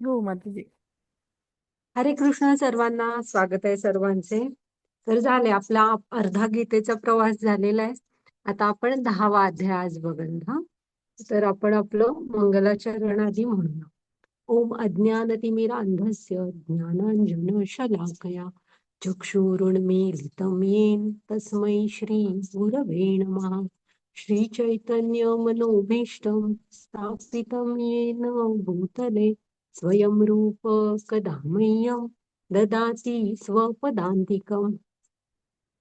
हो माताजी. हरे कृष्ण सर्वांना. स्वागत आहे सर्वांचे. तर झाले आपला अर्धा गीतेचा प्रवास झालेला आहे. आता आपण 10वा अध्याय आज बघून हा. तर आपण आपलं मंगलाचरण आधी म्हणूया. ओम अज्ञानतिमिरांधस्य ज्ञानांजन शलाकया चक्षुरुन्मीलितं येन तस्मै श्री गुरवे नमः. श्री चैतन्य मनोभीष्टं स्थापितं येन भूतले स्वयं रूप कदा मह्यं ददाति स्वपदान्तिकम्.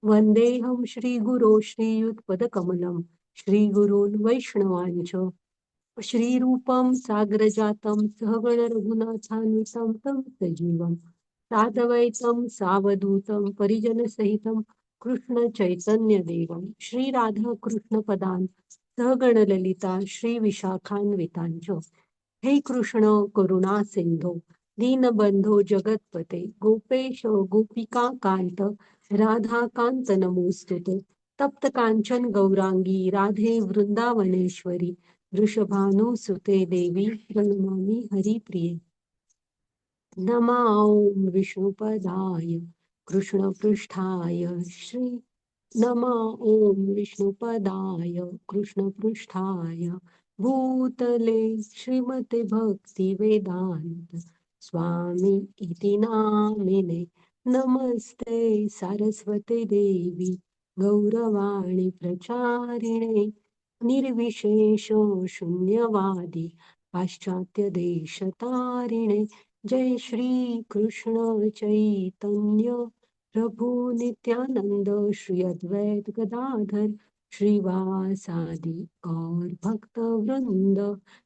वन्देऽहं श्रीगुरो श्रीयुतपदकमलं श्रीगुरून् वैष्णवांच श्रीरूपं साग्रजातं सहगण रघुनाथान्वितं तं सजीवं साद्वैतं सावधूतं परिजनसहितं कृष्ण चैतन्य देवं श्री राधा कृष्ण पदान् सहगण ललिता श्री विशाखान्वितांच. हे कृष्ण करुणा सिंधो दीनबंधो जगतपते गोपेश गोपिका कांत राधा कांत नमोस्तुते. तप्त कांचन गौरांगी राधे वृंदावनेश्वरी वृषभानुसुते देवी प्रणमामि हरिप्रिये. नमा ओम विष्णुपदाय कृष्णपृष्ठाय श्री नमा ओम विष्णुपदाय कृष्णपृष्ठाय भूतले श्रीमते भक्ती वेदांत स्वामी इति नामिने नमस्ते सारस्वते देवी गौरवाणी प्रचारिणे निर्विशेष शून्यवादी पाश्चात्य देशतारिणे. जय श्री कृष्ण चैतन्य प्रभु नित्यानंद श्री अद्वैत गदाधर श्रीवासादि गौर भक्त वृंद.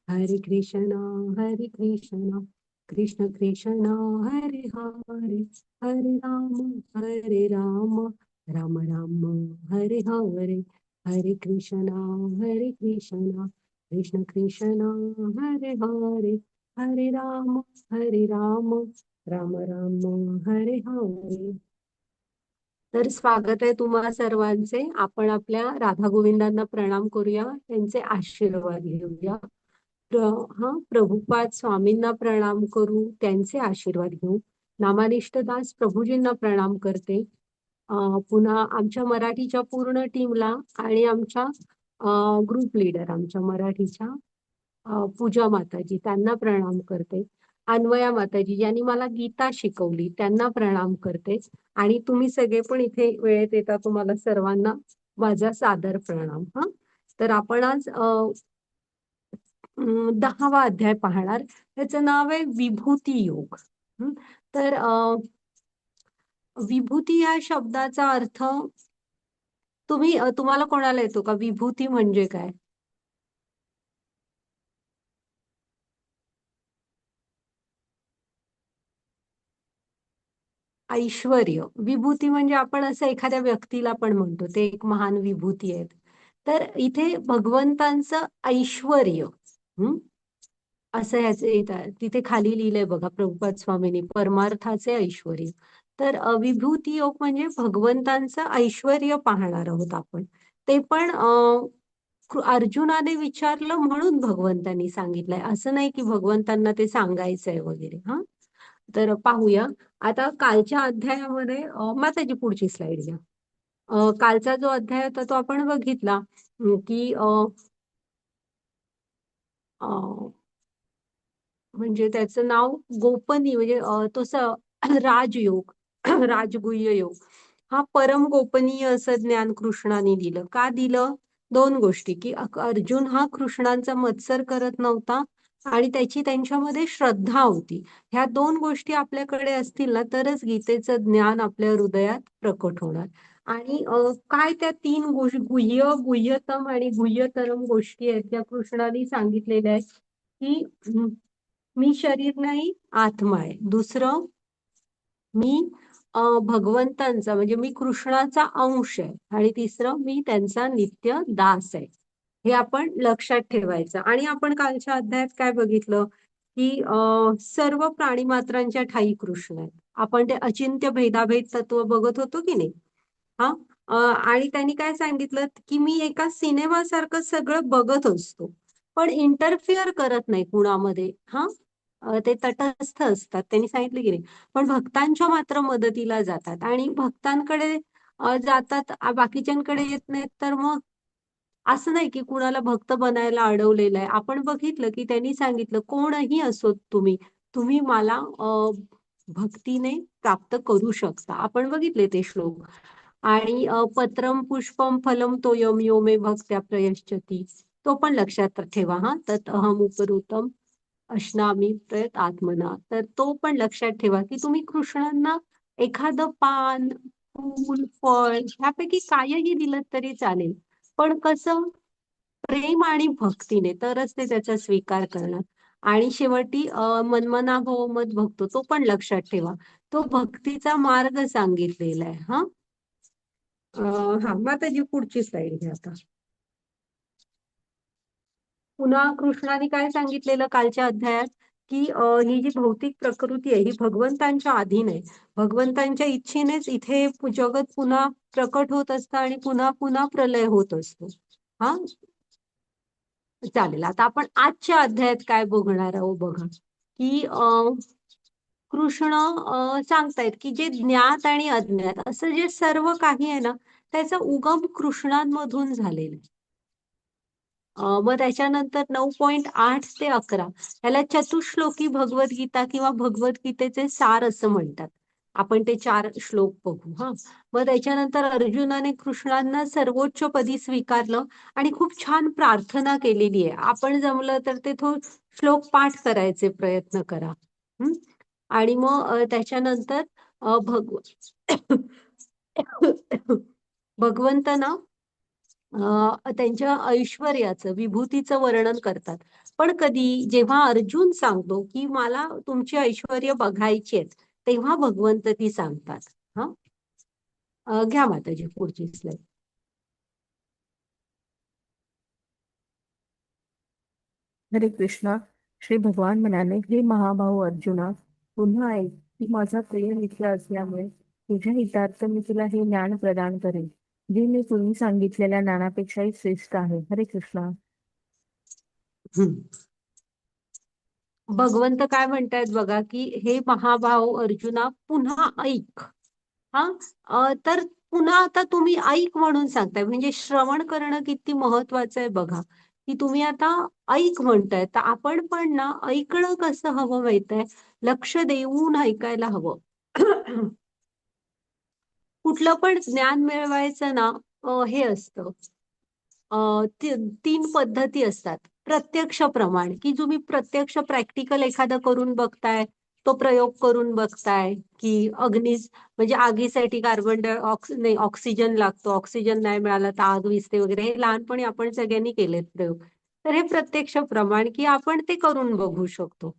हरे कृष्ण कृष्ण कृष्ण हरे हरे हरे राम राम राम हरे हरे. हरे कृष्ण कृष्ण कृष्ण हरे हरे हरे राम राम राम हरे हरे. तर स्वागत आहे तुम्हा सर्वांचे. आपण आपल्या राधा गोविंदांना प्रणाम करूया, त्यांचे आशीर्वाद घेऊया. प्रभुपाद स्वामींना प्रणाम करू, त्यांचे आशीर्वाद घेऊ. नामानिष्ठ दास प्रभूजींना प्रणाम करते. पुन्हा आमच्या मराठीच्या पूर्ण टीमला आणि आमच्या ग्रुप लीडर आमच्या मराठीच्या पूजा माताजी त्यांना प्रणाम करते. अन्वया माताजी यांनी मला गीता शिकवली त्यांना प्रणाम करते. आणि तुम्ही सगळे पण इथे वेळेत येता, तुम्हाला सर्वांना माझा सादर प्रणाम. हा, तर आपण आज 10वा अध्याय पाहणार. त्याचं नाव आहे विभूती योग. तर विभूती या शब्दाचा अर्थ तुम्हाला कोणाला येतो का? विभूती म्हणजे काय? ऐश्वर्य. विभूती म्हणजे आपण असं एखाद्या व्यक्तीला पण म्हणतो ते एक महान विभूती आहेत. तर इथे भगवंतांचं ऐश्वर्य असं ह्याचे येतात. तिथे खाली लिहिलंय बघा प्रभुपाद स्वामींनी, परमार्थाचे ऐश्वर्य. तर विभूती योग म्हणजे भगवंतांचं ऐश्वर्य पाहणार आहोत आपण. ते पण अर्जुनाने विचारलं म्हणून भगवंतांनी सांगितलंय, असं नाही की भगवंतांना ते सांगायचंय वगैरे. हा, तर पाहूया. आता कालच्या अध्यायामध्ये माताजी पुढची स्लाइड घ्या. कालचा जो अध्याय होता तो आपण बघितला की म्हणजे त्याचं नाव गोपनीय म्हणजे राजयोग राजगुह्य योग. हा परम गोपनीय असं ज्ञान कृष्णाने दिलं. का दिलं? दोन गोष्टी, की अर्जुन हा कृष्णांचा मत्सर करत नव्हता आणि त्याची त्यांच्यामध्ये श्रद्धा होती. ह्या दोन गोष्टी आपल्याकडे असतील ना तरच गीतेचं ज्ञान आपल्या हृदयात प्रकट होणार. आणि काय त्या तीन गोष्टी, गुह्यतम आणि गुह्यतरम गोष्टी आहेत त्या कृष्णाने सांगितलेल्या आहेत. की मी शरीर नाही, आत्मा आहे. दुसरं, मी भगवंतांचा म्हणजे मी कृष्णाचा अंश आहे. आणि तिसरं, मी त्यांचा नित्य दास आहे. हे आपण लक्षात ठेवायचं. आणि आपण कालच्या अध्यायात काय बघितलं की सर्व प्राणी मात्रांच्या ठाई कृष्ण आहेत. आपण ते अचिंत्य भेदाभेद तत्व बघत होतो की नाही. हा, आणि त्यांनी काय सांगितलं की मी एका सिनेमासारखं सगळं बघत असतो पण इंटरफिअर करत नाही कुणामध्ये. हा, ते तटस्थ असतात, त्यांनी सांगितलं की नाही. पण भक्तांच्या मात्र मदतीला जातात आणि भक्तांकडे जातात, बाकीच्यांकडे येत नाहीत. तर मग असं नाही की कुणाला भक्त बनायला अडवलेलं आहे. आपण बघितलं की त्यांनी सांगितलं, कोणही असो तुम्ही, तुम्ही मला भक्तीने प्राप्त करू शकता. आपण बघितले ते श्लोक. आणि पत्रम पुष्पम फलम तोयम यो मे भक्त्या प्रयश्चती, तो पण लक्षात ठेवा हा. तत अहम उपरूतम अश्नामी प्रयत आत्मना. तर तो पण लक्षात ठेवा की तुम्ही कृष्णांना एखादं पान, फूल, फळ ह्यापैकी काहीही दिलं तरी चालेल. पण कसं, प्रेम आणि भक्तीने, तरच ते त्याचा स्वीकार करणार. आणि शेवटी मनमना भव मत भक्तो, तो पण लक्षात ठेवा. तो भक्तीचा मार्ग सांगितलेला आहे हा. हा माताजी पुढची स्लाइड घ्या आता. पुन्हा कृष्णाने काय सांगितलेलं कालच्या अध्यायात, की ही जी भौतिक प्रकृती आहे ही भगवंतांच्या अधीन आहे. भगवंतांच्या इच्छेनेच इथे जगत पुन्हा प्रकट होत असतं आणि पुन्हा पुन्हा प्रलय होत असतो. हा चालेल. आता आपण आजच्या अध्यायात काय बघणार आहोत बघा, की कृष्ण सांगतायत की जे ज्ञात आणि अज्ञात असं जे सर्व काही आहे ना, त्याचा उगम कृष्णांमधून झालेला आहे. मग त्याच्यानंतर 9.8 ते 11 याला चतुश्लोकी भगवद्गीता किंवा भगवद्गीतेचे सार असं म्हणतात. आपण ते 4 श्लोक बघू हा. मग त्याच्यानंतर अर्जुनाने कृष्णांना सर्वोच्च पदी स्वीकारलं आणि खूप छान प्रार्थना केलेली आहे. आपण जमलं तर ते श्लोक पाठ करायचे प्रयत्न करा. हम्म. आणि मग त्याच्यानंतर भगव भगवंत ना त्यांच्या ऐश्वर्याचं, विभूतीचं वर्णन करतात. पण कधी जेव्हा अर्जुन सांगतो की मला तुमची ऐश्वर्य बघायची आहेत, तेव्हा भगवंत ती सांगतात. हा घ्या माताजी पुढची स्लाइड. हरे कृष्णा. श्री भगवान म्हणाले, हे महाभाऊ अर्जुना, पुन्हा ऐक की माझा प्रिय मित्र असल्यामुळे तुझ्या हितार्थ मी तुला हे ज्ञान प्रदान करेन, जे मी पूर्वी सांगितलेल्या ज्ञानापेक्षाही श्रेष्ठ आहे. हरे कृष्णा. हम्म. भगवंत काय म्हणतायत बघा, की हे महाभाऊ अर्जुना पुन्हा ऐक. हा तर पुन्हा आता तुम्ही ऐक म्हणून सांगताय, म्हणजे श्रवण करणं किती महत्वाचं आहे बघा. की तुम्ही आता ऐक म्हणताय, तर आपण पण ना ऐकणं कसं हवं माहित आहे, लक्ष देऊन ऐकायला हवं. कुठलं पण ज्ञान मिळवायचं ना, हे असतं, तीन पद्धती असतात. प्रत्यक्ष प्रमाण, की तुम्ही प्रत्यक्ष प्रॅक्टिकल एखादं करून बघताय, तो प्रयोग करून बघताय, की म्हणजे आगीसाठी कार्बन नाही, ऑक्सिजन लागतो, ऑक्सिजन नाही मिळाला तर आग विझते वगैरे, हे लहानपणी आपण सगळ्यांनी केलेत प्रयोग. तर हे प्रत्यक्ष प्रमाण, की आपण ते करून बघू शकतो.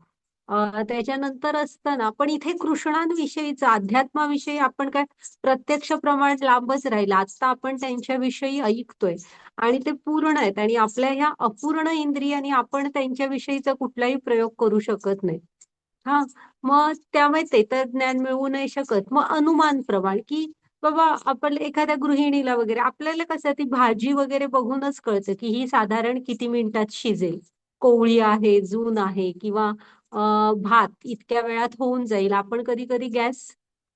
त्याच्यानंतर असतं ना, पण इथे कृष्णांविषयीचं, अध्यात्माविषयी आपण काय, प्रत्यक्ष प्रमाण लांबच राहिलं. आता आपण त्यांच्याविषयी ऐकतोय आणि ते पूर्ण आहेत आणि आपल्या ह्या अपूर्ण इंद्रियाने आपण त्यांच्याविषयीचा कुठलाही प्रयोग करू शकत नाही. हा मग त्यामुळे ते तर ज्ञान मिळवू नाही शकत. मग अनुमान प्रमाण, की बाबा आपण एखाद्या गृहिणीला वगैरे, आपल्याला कसं ती भाजी वगैरे बघूनच कळतं की ही साधारण किती मिनिटात शिजेल, कोवळी आहे, जून आहे, किंवा भात इतक्या वेळात होऊन जाईल. आपण कधी कधी गॅस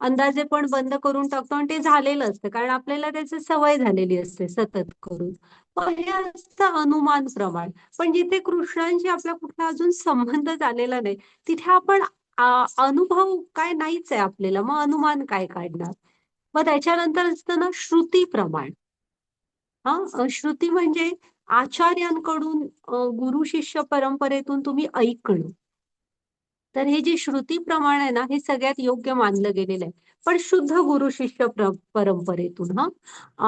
अंदाजे पण बंद करून टाकतो आणि ते झालेलं असतं, कारण आपल्याला त्याची सवय झालेली असते सतत करून. पण हे असतं अनुमान प्रमाण. पण जिथे कृष्णांशी आपला कुठला अजून संबंध झालेला नाही, तिथे आपण अनुभव काय नाहीच आहे आपल्याला, मग अनुमान काय काढणार. मग त्याच्यानंतर असतं ना श्रुती प्रमाण. श्रुती म्हणजे आचार्यांकडून, गुरु शिष्य परंपरेतून तुम्ही ऐकणं. तर हे जे श्रुती प्रमाण आहे ना, हे सगळ्यात योग्य मानलं गेलेलं आहे, पण शुद्ध गुरु शिष्य परंपरेतून. हा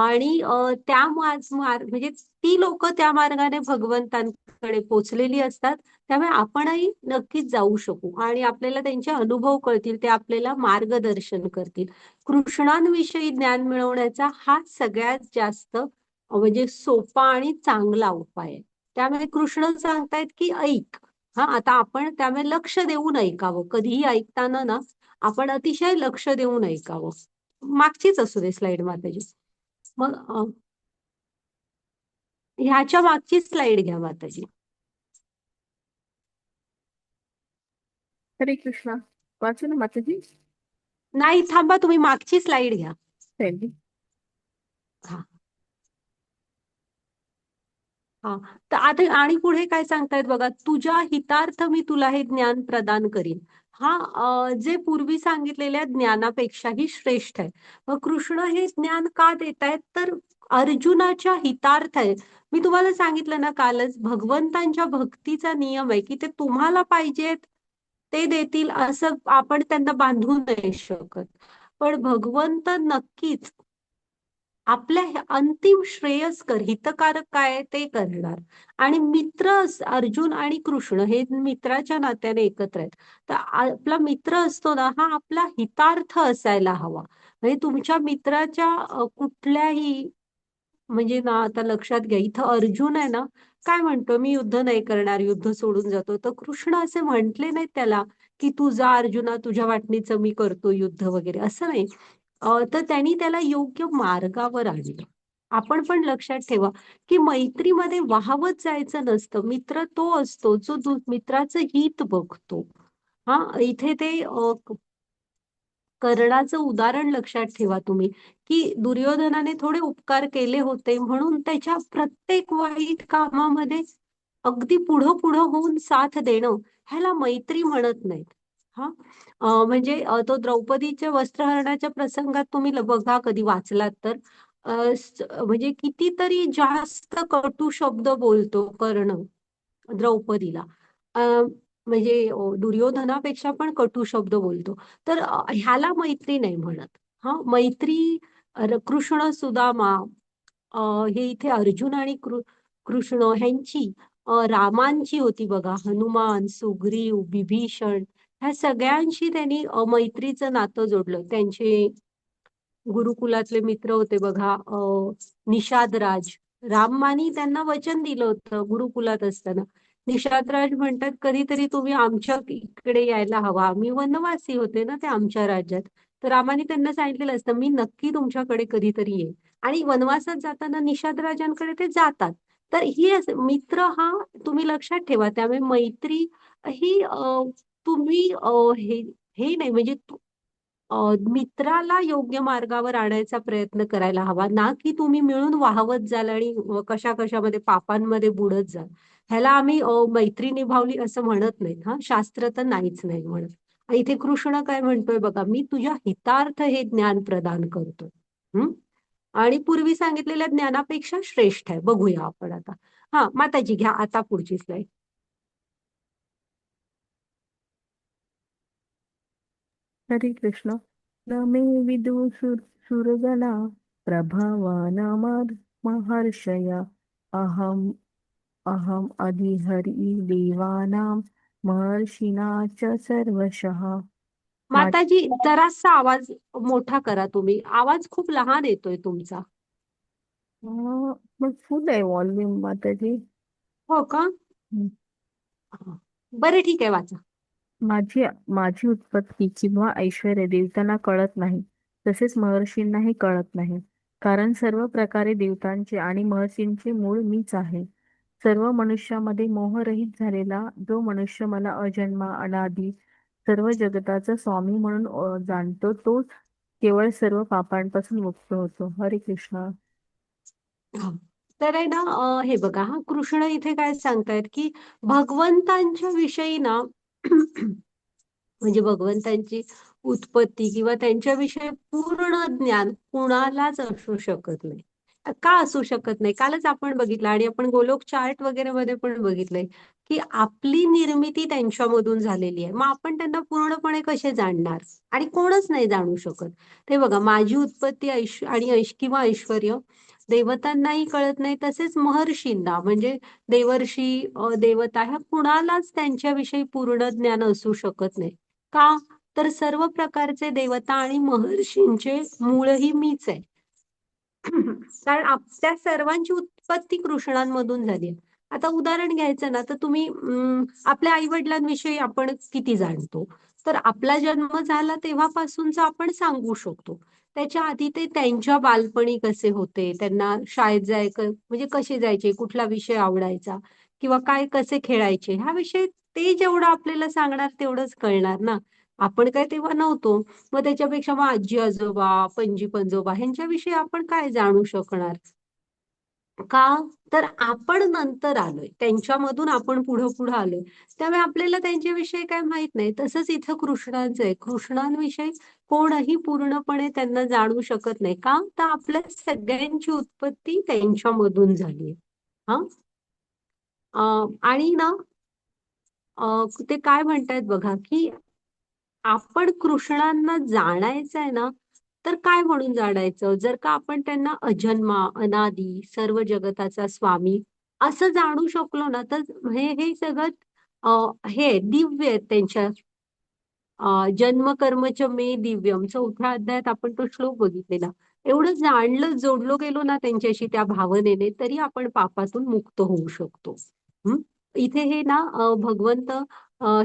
आणि त्या म्हणजे ती लोक त्या मार्गाने भगवंतांकडे पोचलेली असतात. त्यामुळे आपणही नक्कीच जाऊ शकू आणि आपल्याला त्यांचे अनुभव कळतील, ते आपल्याला मार्गदर्शन करतील. कृष्णांविषयी ज्ञान मिळवण्याचा हा सगळ्यात जास्त म्हणजे सोपा आणि चांगला उपाय आहे. त्यामुळे कृष्ण सांगतायत की ऐक. आता आपण त्यामुळे लक्ष देऊन ऐकावं. कधीही ऐकताना ना, आपण अतिशय लक्ष देऊन ऐकावं. मागचीच असू दे स्लाइड माताजी. मग ह्याच्या मागची स्लाइड घ्या माताजी. हरे कृष्णा. वाचू ना माताजी? नाही, थांबा, तुम्ही मागची स्लाइड घ्या. पहिली. हा. हा. तर आता आणि पुढे काय सांगतायत बघा, तुझ्या हितार्थ मी तुला हे ज्ञान प्रदान करीन. हा, जे पूर्वी सांगितलेल्या ज्ञानापेक्षाही श्रेष्ठ आहे. मग कृष्ण हे ज्ञान का देत आहेत, तर अर्जुनाच्या हितार्थ आहे. मी तुम्हाला सांगितलं ना कालच, भगवंतांच्या भक्तीचा नियम आहे की ते तुम्हाला पाहिजेत ते देतील, असं आपण त्यांना बांधू नाही शकत. पण भगवंत नक्कीच आपल्या अंतिम श्रेयस्कर हितकारक काय आहे ते करणार. आणि मित्र अर्जुन आणि कृष्ण हे मित्राच्या नात्याने एकत्र आहेत. तर आपला मित्र असतो ना, हा आपला हितार्थ असायला हवा. म्हणजे तुमच्या मित्राच्या कुठल्याही, म्हणजे ना, आता लक्षात घ्या, इथं अर्जुन आहे ना, काय म्हणतो, मी युद्ध नाही करणार, युद्ध सोडून जातो. तर कृष्ण असे म्हटले नाहीत त्याला की तू जा अर्जुना, तुझ्या वाटणीचं मी करतो युद्ध वगैरे, असं नाही. तर त्यांनी त्याला योग्य मार्गावर आणलं. आपण पण लक्षात ठेवा की मैत्रीमध्ये वाहवत जायचं नसतं. मित्र तो असतो जो मित्राचं हित बघतो. हा, इथे ते कर्णाचं उदाहरण लक्षात ठेवा तुम्ही, की दुर्योधनाने थोडे उपकार केले होते म्हणून त्याच्या प्रत्येक वाईट कामामध्ये अगदी पुढं पुढं होऊन साथ देणं, ह्याला मैत्री म्हणत नाहीत. हा, म्हणजे तो द्रौपदीच्या वस्त्रहरणाच्या प्रसंगात तुम्ही बघा, कधी वाचलात तर, म्हणजे कितीतरी जास्त कटू शब्द बोलतो कर्ण द्रौपदीला. अ, म्हणजे दुर्योधनापेक्षा पण कटू शब्द बोलतो. तर ह्याला मैत्री नाही म्हणत. हा, मैत्री कृष्ण सुदामा, अ, हे इथे अर्जुन आणि कृष्ण ह्यांची, रामांची होती बघा, हनुमान, सुग्रीव, विभीषण, ह्या सगळ्यांशी त्यांनी मैत्रीचं नातं जोडलं. त्यांचे गुरुकुलातले मित्र होते बघा, निषादराज. रामानी त्यांना वचन दिलं होतं गुरुकुलात असताना. निषादराज म्हणतात, कधीतरी तुम्ही आमच्या इकडे यायला हवा, आम्ही वनवासी होते ना ते आमच्या राज्यात. तर रामाने त्यांना सांगितलेलं असतं, मी नक्की तुमच्याकडे कधीतरी येईल. आणि वनवासात जाताना निषादराजांकडे ते जातात. तर ही मित्र हा, तुम्ही लक्षात ठेवा. त्यामुळे मैत्री ही तुम्ही हे नाही, म्हणजे मित्राला योग्य मार्गावर आणायचा प्रयत्न करायला हवा, ना की तुम्ही मिळून वाहवत जाल आणि कशा कशामध्ये पापांमध्ये बुडत जाल. ह्याला आम्ही मैत्री निभावली असं म्हणत नाहीत. हा, शास्त्र तर नाहीच नाही म्हणत. आणि इथे कृष्ण काय म्हणतोय बघा, मी तुझ्या हितार्थ हे ज्ञान प्रदान करतो. हम्म. आणि पूर्वी सांगितलेल्या ज्ञानापेक्षा श्रेष्ठ आहे. बघूया आपण आता. हा, माताजी घ्या आता पुढची स्लाइड. हरे कृष्ण. न मे विदु सुरगणा प्रभावानामर महर्षया अहम अहम अधिहरी देवानां महर्षिणा च सर्वशः. मा- माताजी जरासा आवाज मोठा करा तुम्ही, आवाज खूप लहान येतोय तुमचा. मग फुल आहे वॉल्यूम माताजी. हो का? हं. हा. बरं, ठीक आहे, वाचा. माझी माझी उत्पत्ती किंवा ऐश्वर्य देवतांना कळत नाही, तसेच महर्षींनाही कळत नाही. कारण सर्व प्रकारे देवतांचे आणि महर्षींचे मूळ मीच आहे. सर्व मनुष्यामध्ये मोहरहित झालेला जो मनुष्य मला अजन्मा अनादी सर्व जगताचा स्वामी म्हणून जाणतो, तोच केवळ सर्व पापांपासून मुक्त होतो. हरे कृष्ण. हा. तर आहे ना, हे बघा, हा कृष्ण इथे काय सांगतायत की भगवंतांच्या विषयी ना म्हणजे भगवंतांची उत्पत्ती किंवा त्यांच्याविषयी पूर्ण ज्ञान कुणालाच असू शकत नाही. का असू शकत नाही? कालच आपण बघितलं आणि आपण गोलोक चार्ट वगैरे मध्ये पण बघितलंय की आपली निर्मिती त्यांच्यामधून झालेली आहे. मग आपण त्यांना पूर्णपणे कसे जाणणार? आणि कोणच नाही जाणू शकत. ते बघा, माझी उत्पत्ती आणि किंवा ऐश्वर्य देवतांनाही कळत नाही, तसेच महर्षींना, म्हणजे देवर्षी, देवता, ह्या कुणालाच त्यांच्याविषयी पूर्ण ज्ञान असू शकत नाही. का? तर सर्व प्रकारचे देवता आणि महर्षींचे मूळही मीच आहे. कारण त्या सर्वांची उत्पत्ती कृष्णांमधून झाली आहे. आता उदाहरण घ्यायचं ना, तर तुम्ही आपल्या आई वडिलांविषयी आपण किती जाणतो? तर आपला जन्म झाला तेव्हापासूनच आपण सांगू शकतो. त्याच्या आधी ते त्यांच्या बालपणी कसे होते, त्यांना शाळेत म्हणजे कसे जायचे, कुठला विषय आवडायचा, किंवा काय कसे खेळायचे, ह्या विषयी ते जेवढं आपल्याला सांगणार तेवढंच कळणार ना. आपण काय तेव्हा नव्हतो. मग त्याच्यापेक्षा मग आजी आजोबा, पणजी पंजोबा ह्यांच्याविषयी आपण काय जाणू शकणार? का? तर आपण नंतर आलोय. त्यांच्यामधून आपण पुढं पुढं आलोय. त्यामुळे आपल्याला त्यांच्याविषयी काय माहित नाही. तसंच इथं कृष्णांचं आहे. कृष्णांविषयी कोणही पूर्णपणे त्यांना जाणू शकत नाही. का? तर आपल्या सगळ्यांची उत्पत्ती त्यांच्यामधून झाली. हा आणि ना ते काय म्हणतायत बघा, की आपण कृष्णांना जाणायचंय ना, तर काय म्हणून जाणायचं? जर का आपण त्यांना अजन्मा, अनादी, सर्व जगताचा स्वामी असं जाणू शकलो ना, तर हे सगळं हे आहे, दिव्य आहे त्यांच्या जन्म कर्मच मे दिव्यम 4थ्या अध्यायात आपण तो श्लोक बघितलेला. एवढं जाणलं जोडलो गेलो ना त्यांच्याशी त्या भावनेने तरी आपण पापातून मुक्त होऊ शकतो. हं? इथे हे ना भगवंत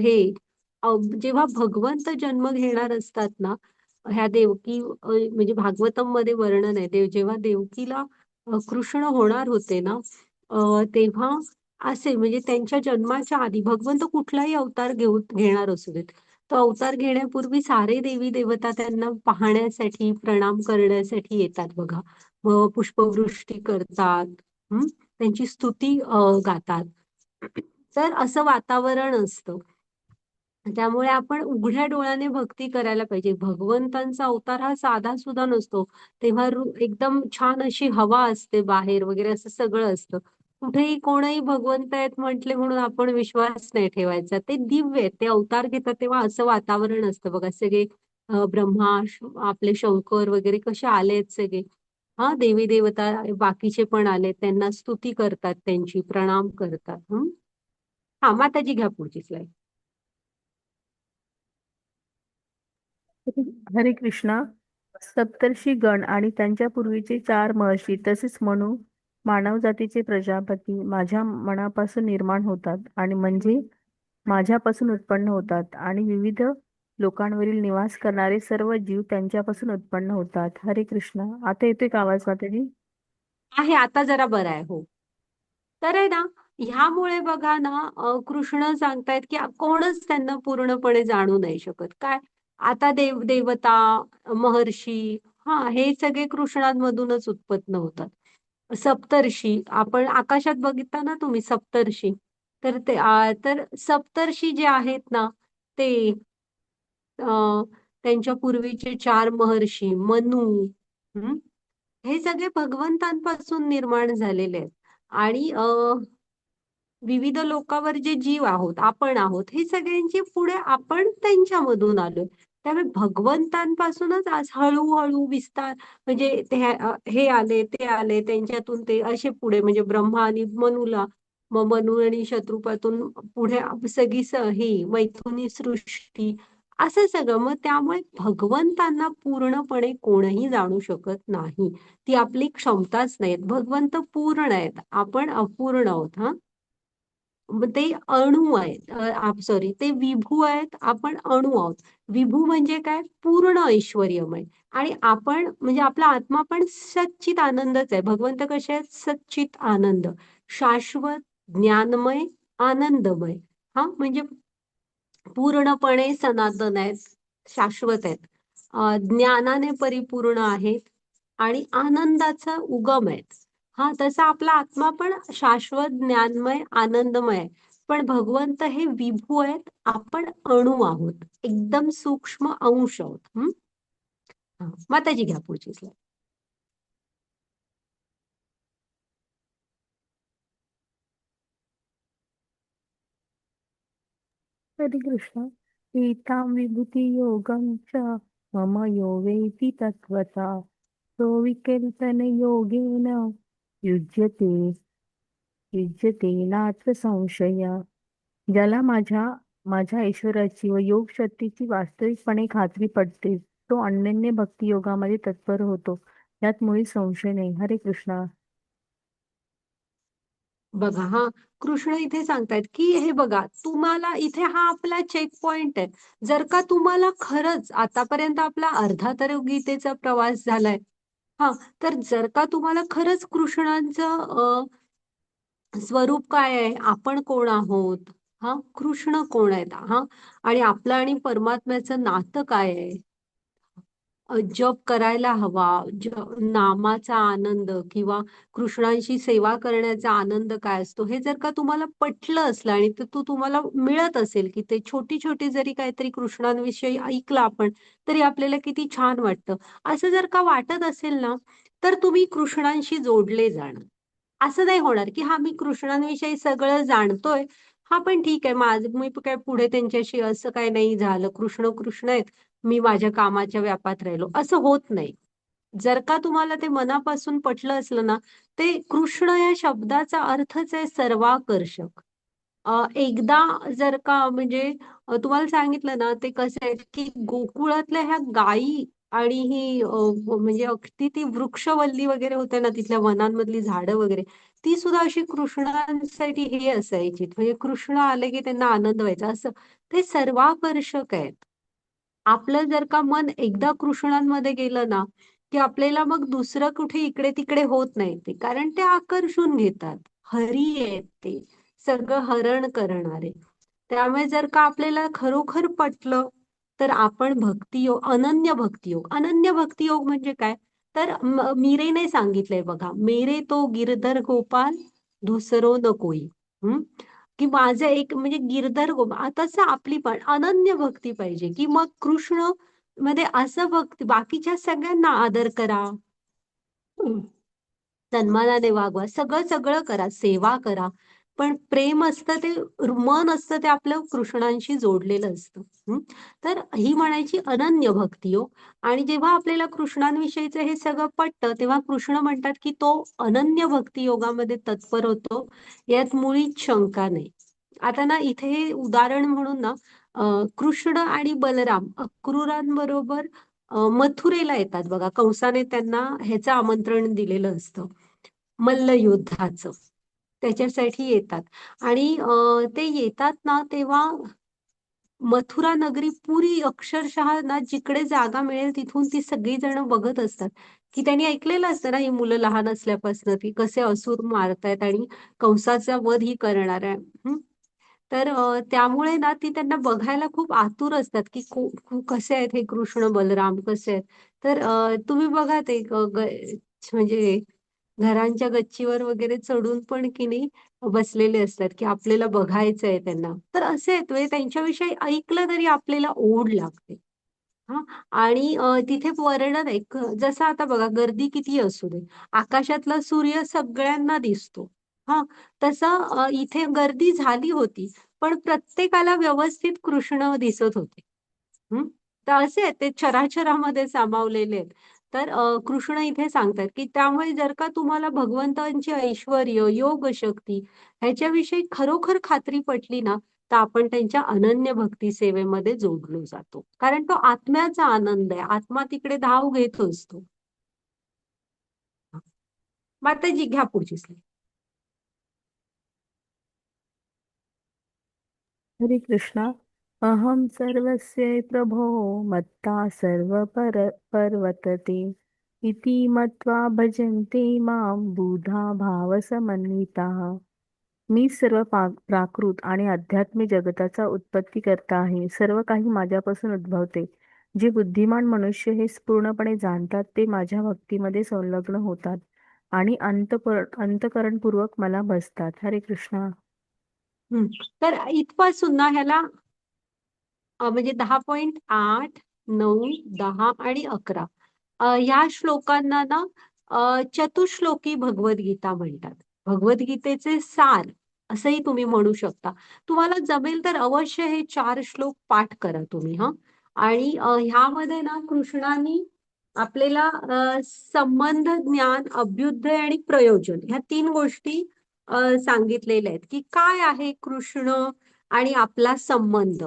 हे जेव्हा भगवंत जन्म घेणार असतात ना ह्या देवकी म्हणजे भागवतम मध्ये वर्णन आहे जेव्हा देवकीला कृष्ण होणार होते ना तेव्हा असे म्हणजे त्यांच्या जन्माच्या आधी भगवंत कुठलाही अवतार घेणार असू देत तो अवतार घेण्यापूर्वी सारे देवी देवता त्यांना पाहण्यासाठी प्रणाम करण्यासाठी येतात बघा. मग पुष्पवृष्टी करतात. त्यांची स्तुती गातात. तर असं वातावरण असतं. त्यामुळे आपण उघड्या डोळ्याने भक्ती करायला पाहिजे. भगवंतांचा अवतार हा साधा सुद्धा नसतो. तेव्हा एकदम छान अशी हवा असते बाहेर वगैरे असं सगळं असतं. कुठेही कोणही भगवंत आहेत म्हटले म्हणून आपण विश्वास नाही ठेवायचा. ते दिव्य आहेत. ते अवतार घेतात तेव्हा असं वातावरण असतं बघा. सगळे ब्रह्मा, आपले शंकर वगैरे कसे आलेत सगळे. हा देवी देवता बाकीचे पण आले त्यांना स्तुती करतात त्यांची प्रणाम करतात. हा माताजी घ्या पुढची स्लाईड. हरे कृष्णा. सप्तर्षी गण आणि त्यांच्या पूर्वीचे 4 महर्षी तसेच म्हणू मानव जातीचे प्रजापती माझ्या मनापासून निर्माण होतात आणि म्हणजे माझ्यापासून उत्पन्न होतात आणि विविध लोकांवरील निवास करणारे सर्व जीव त्यांच्यापासून उत्पन्न होतात. हरे कृष्णा. आता येतोय का आवाज माताजी? आहे आता जरा बरं आहे हो. तर आहे ना ह्यामुळे बघा ना कृष्ण सांगतायत की कोणच त्यांना पूर्णपणे जाणू नाही शकत काय आता देवता महर्षी हे सगळे कृष्णांमधूनच उत्पन्न होतात सप्तर्षी आपण आकाशात बघितला ना तुम्ही सप्तर्षी तर ते तर सप्तर्षी जे आहेत ना ते त्यांच्या पूर्वीचे 4 महर्षी मनू हं, हे सगळे भगवंतांपासून निर्माण झालेले आहेत आणि विविध लोकांवर जे जीव आहोत आपण आहोत हे सगळ्यांची पुढे आपण त्यांच्यामधून आलोय त्यामुळे भगवंतांपासूनच आज हळूहळू विस्तार म्हणजे हे आले ते आले त्यांच्यातून ते असे पुढे म्हणजे ब्रह्मा आणि मनुला मग मनु आणि शत्रुपातून पुढे सगळी ही मैथुनी सृष्टी असं सगळं मग त्यामुळे भगवंतांना पूर्णपणे कोणही जाणू शकत नाही ती आपली क्षमताच नाहीत भगवंत पूर्ण आहेत आपण अपूर्ण आहोत हा मग ते अणू आहेत सॉरी ते विभू आहेत आपण अणू आहोत विभू म्हणजे काय पूर्ण ऐश्वर्यमय आणि आपण म्हणजे आपला आत्मा पण सच्चित आनंदच आहे भगवंत कसे आहेत सच्चित आनंद शाश्वत ज्ञानमय आनंदमय म्हणजे पूर्णपणे सनातन आहेत शाश्वत आहेत ज्ञानाने परिपूर्ण आहेत आणि आनंदाचा उगम आहेत तसा आपला आत्मा पण शाश्वत ज्ञानमय आनंदमय आहे पण भगवंत हे विभू आहेत आपण अणू आहोत एकदम सूक्ष्म अंश आहोत माताजी घ्या पुढची स्लाईड हरे कृष्णा. एतां विभूती योगं च मम यो वेति तत्त्वता तो विकल्पन योगेन युज्यते युज्यते नात्र संशय. ज्याला माझ्या ऐश्वर्याची व योग शक्तीची वास्तविकपणे खात्री पडते तो अनन्य भक्ती योगामध्ये तत्पर होतो यात मुळी संशय नाही. हरे कृष्णा. बघा कृष्ण इथे सांगतायत की हे बघा तुम्हाला इथे हा आपला चेक पॉइंट आहे जर का तुम्हाला खरंच आतापर्यंत आपला अर्धा तर गीतेचा प्रवास झालाय तर जर का तुम्हाला खरंच कृष्णांचं स्वरूप काय आहे आपण कोण आहोत हा कृष्ण कोण आहेत हा, आणि आपलं आणि परमात्म्याचं नातं काय आहे. जप करायला हवा, नामाचा आनंद किंवा कृष्णांशी सेवा करण्याचा आनंद काय असतो हे जर का तुम्हाला पटलं असलं आणि ते तुम्हाला मिळत असेल, की ते छोटी छोटी जरी काहीतरी कृष्णांविषयी ऐकलं आपण तरी आपल्याला किती छान वाटतं, असं जर का वाटत असेल ना, तर तुम्ही कृष्णांशी जोडले जाणार. असं नाही होणार की हा मी कृष्णांविषयी सगळं जाणतोय, हा पण ठीक आहे, माझं मी काय पुढे त्यांच्याशी असं काय नाही झालं, कृष्ण कृष्ण आहेत, मी माझ्या कामाच्या व्यापात राहिलो, असं होत नाही. जर का तुम्हाला ते मनापासून पटलं असलं ना, ते कृष्ण या शब्दाचा अर्थच आहे सर्वाकर्षक. एकदा जर का म्हणजे तुम्हाला सांगितलं ना, ते कसं आहे की गोकुळातल्या ह्या गायी आणि ही म्हणजे अगदी ती वृक्षवल्ली वगैरे होते ना, तिथल्या वनांमधली झाडं वगैरे, ती सुद्धा अशी कृष्णांसाठी हे असायची, म्हणजे कृष्ण आले की त्यांना आनंद व्हायचा, असं ते सर्वाकर्षक आहेत. आपलं जर का मन एकदा कृष्णांमध्ये गेलं ना, की आपल्याला मग दुसरं कुठे इकडे तिकडे होत नाही ते, कारण ते आकर्षून घेतात. हरी आहेत ते, सगळं हरण करणारे. त्यामुळे जर का आपल्याला खरोखर पटलं, तर आपण भक्तियोग, अनन्य भक्तियोग म्हणजे काय, तर मीरेने सांगितलंय बघा, मेरे तो गिरधर गोपाल दुसरो न कोई. हम्म, की माझं एक म्हणजे गिरधर तसं आपली पण अनन्य भक्ती पाहिजे, की मग कृष्ण मध्ये असं भक्ती, बाकीच्या सगळ्यांना आदर करा, सन्मानाने वागवा, सगळं सगळं करा, सेवा करा, पण प्रेम असतं ते, मन असतं ते आपलं कृष्णांशी जोडलेलं असतं. तर ही म्हणायची अनन्य भक्ती हो. आणि जेव्हा आपल्याला कृष्णांविषयीचं हे सगळं पटतं, तेव्हा कृष्ण म्हणतात की तो अनन्य भक्ती योगामध्ये तत्पर होतो, यात मुळीच शंका नाही. आता ना इथे हे उदाहरण म्हणून ना, कृष्ण आणि बलराम अक्रूरांबरोबर मथुरेला येतात बघा, कंसाने त्यांना ह्याचं आमंत्रण दिलेलं असतं, मल्लयुद्धाचं, त्याच्यासाठी येतात. आणि ते येतात ना, तेव्हा मथुरा नगरी पुरी अक्षरशः ना, जिकडे जागा मिळेल तिथून ती सगळी जण बघत असतात, की त्यांनी ऐकलेलं असतं ना, ही मुलं लहान असल्यापासून ती कसे असुर मारतायत आणि कंसाचा वध ही करणार आहे. तर त्यामुळे ना ती त्यांना बघायला खूप आतुर असतात, की कसे आहेत हे कृष्ण बलराम कसे आहेत. तर तुम्ही बघा ते म्हणजे घरांच्या गच्चीवर वगैरे चढून पण की नाही बसलेले असतात, की आपल्याला बघायचं आहे त्यांना. तर असे आहेत, म्हणजे त्यांच्याविषयी ऐकलं तरी आपल्याला ओढ लागते. हा, आणि तिथे वर्णन आहे, जसं आता बघा गर्दी किती असू दे, आकाशातला सूर्य सगळ्यांना दिसतो. हा, तसं इथे गर्दी झाली होती, पण प्रत्येकाला व्यवस्थित कृष्ण दिसत होते. हम्म, तर असे आहेत ते चराचरामध्ये सामावलेले आहेत. तर कृष्ण इथे सांगतात की त्यामुळे जर का तुम्हाला भगवंतांची ऐश्वर्य, योग शक्ती ह्याच्याविषयी खरोखर खात्री पटली ना, तर आपण त्यांच्या अनन्य भक्ती सेवेमध्ये जोडलो जातो, कारण तो आत्म्याचा आनंद आहे, आत्मा तिकडे धाव घेत असतो. माताजी घ्या पुढची slide. हरे कृष्णा. अहम सर्वस्य प्रभो मत्ता सर्व पर्वतते इति मत्वा भजन्ते मां बुधा भावसमन्विताः. मी सर्व प्राकृत आणि आध्यात्मिक जगताचा उत्पत्ती करता आहे. सर्व काही माझ्यापासून उद्भवते. जे बुद्धिमान मनुष्य हे पूर्णपणे जाणतात ते माझ्या भक्तीमध्ये संलग्न होतात आणि अंतकरणपूर्वक मला भजतात. हरे कृष्णा. तर इथपासून ना ह्याला म्हणजे 10.8, 9, 10 आणि 11 ह्या श्लोकांना ना चतुश्लोकी भगवद्गीता म्हणतात. भगवद्गीतेचे सार असंही तुम्ही म्हणू शकता. तुम्हाला जमेल तर अवश्य हे 4 श्लोक पाठ करा तुम्ही हा. आणि ह्यामध्ये ना कृष्णाने आपल्याला संबंध, ज्ञान, अभ्युदय आणि प्रयोजन ह्या 3 गोष्टी सांगितलेल्या आहेत, की काय आहे कृष्ण आणि आपला संबंध.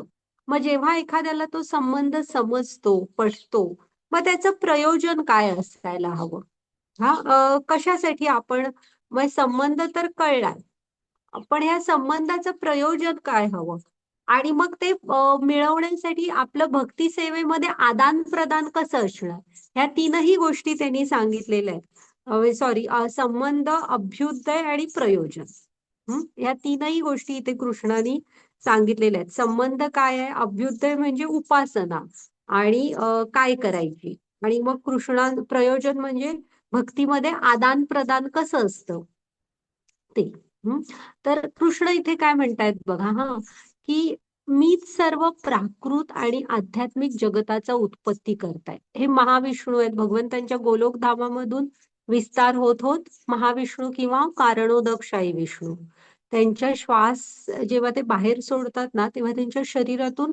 मग जेव्हा एखाद्याला तो संबंध समजतो, पटतो, मग त्याचं प्रयोजन काय असायला हवं. हा, कशासाठी आपण, मग संबंध तर कळला, पण या संबंधाचं प्रयोजन काय हवं, आणि मग ते मिळवण्यासाठी आपलं भक्ती सेवेमध्ये आदान प्रदान कसं असणार, ह्या तीनही गोष्टी त्यांनी सांगितलेल्या आहेत. सॉरी, संबंध, अभ्युदय आणि प्रयोजन. या तीनही गोष्टी इथे कृष्णाने सांगितलेले आहेत. संबंध काय आहे? अभ्युदय म्हणजे उपासना आणि काय करायची, आणि मग कृष्णा प्रयोजन म्हणजे भक्तीमध्ये आदान प्रदान कसं असतं ते. हं? तर कृष्ण इथे काय म्हणतायत बघा, हा की मीच सर्व प्राकृत आणि आध्यात्मिक जगताचा उत्पत्ती करताय. हे महाविष्णू आहेत. भगवंतांच्या गोलोक धामामधून विस्तार होत होत महाविष्णू किंवा कारणोदकशाही विष्णू त्यांच्या श्वास जेव्हा ते बाहेर सोडतात ना, तेव्हा त्यांच्या शरीरातून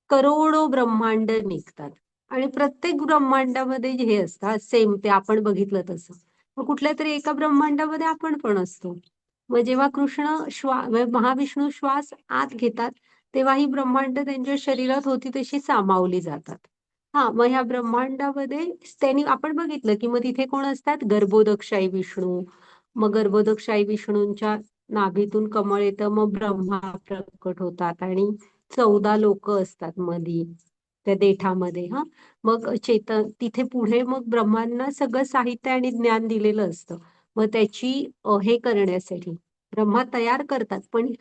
करोडो ब्रह्मांड निघतात. आणि प्रत्येक ब्रह्मांडामध्ये हे असतात सेम, ते आपण बघितलं तसं. मग कुठल्या तरी एका ब्रह्मांडामध्ये आपण पण असतो. मग जेव्हा कृष्ण महाविष्णू श्वास आत घेतात, तेव्हा ही ब्रह्मांड त्यांच्या शरीरात होती तशी सामावली जातात. हा, मग ह्या ब्रह्मांडामध्ये त्यांनी आपण बघितलं की मग तिथे कोण असतात? गर्भोदकशाही विष्णू. मग गर्भोदकशाही विष्णूंच्या नाभीतून कमळ येतं, मग ब्रह्मा प्रकट होतात आणि 14 लोक असतात मधी त्या देठामध्ये. हा, मग तिथे पुढे मग ब्रह्मांना सगळं साहित्य आणि ज्ञान दिलेलं असतं. मग त्याची हे करण्यासाठी ब्रह्मा तयार करतात, पण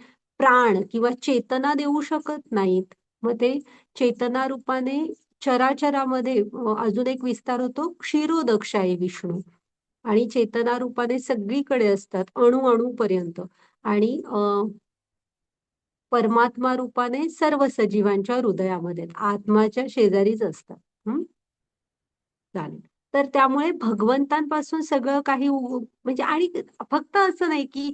प्राण किंवा चेतना देऊ शकत नाहीत. मग ते चेतना रूपाने चराचरामध्ये अजून एक विस्तार होतो, क्षीरोदकशाही विष्णू. आणि चेतना रूपाने सगळीकडे असतात, अणु अणुपर्यंत. आणि परमात्मा रूपाने सर्व सजीवांच्या हृदयामध्ये आत्माच्या शेजारीच असतात. हम्म, चालेल. तर त्यामुळे भगवंतांपासून सगळं काही म्हणजे, आणि फक्त असं नाही की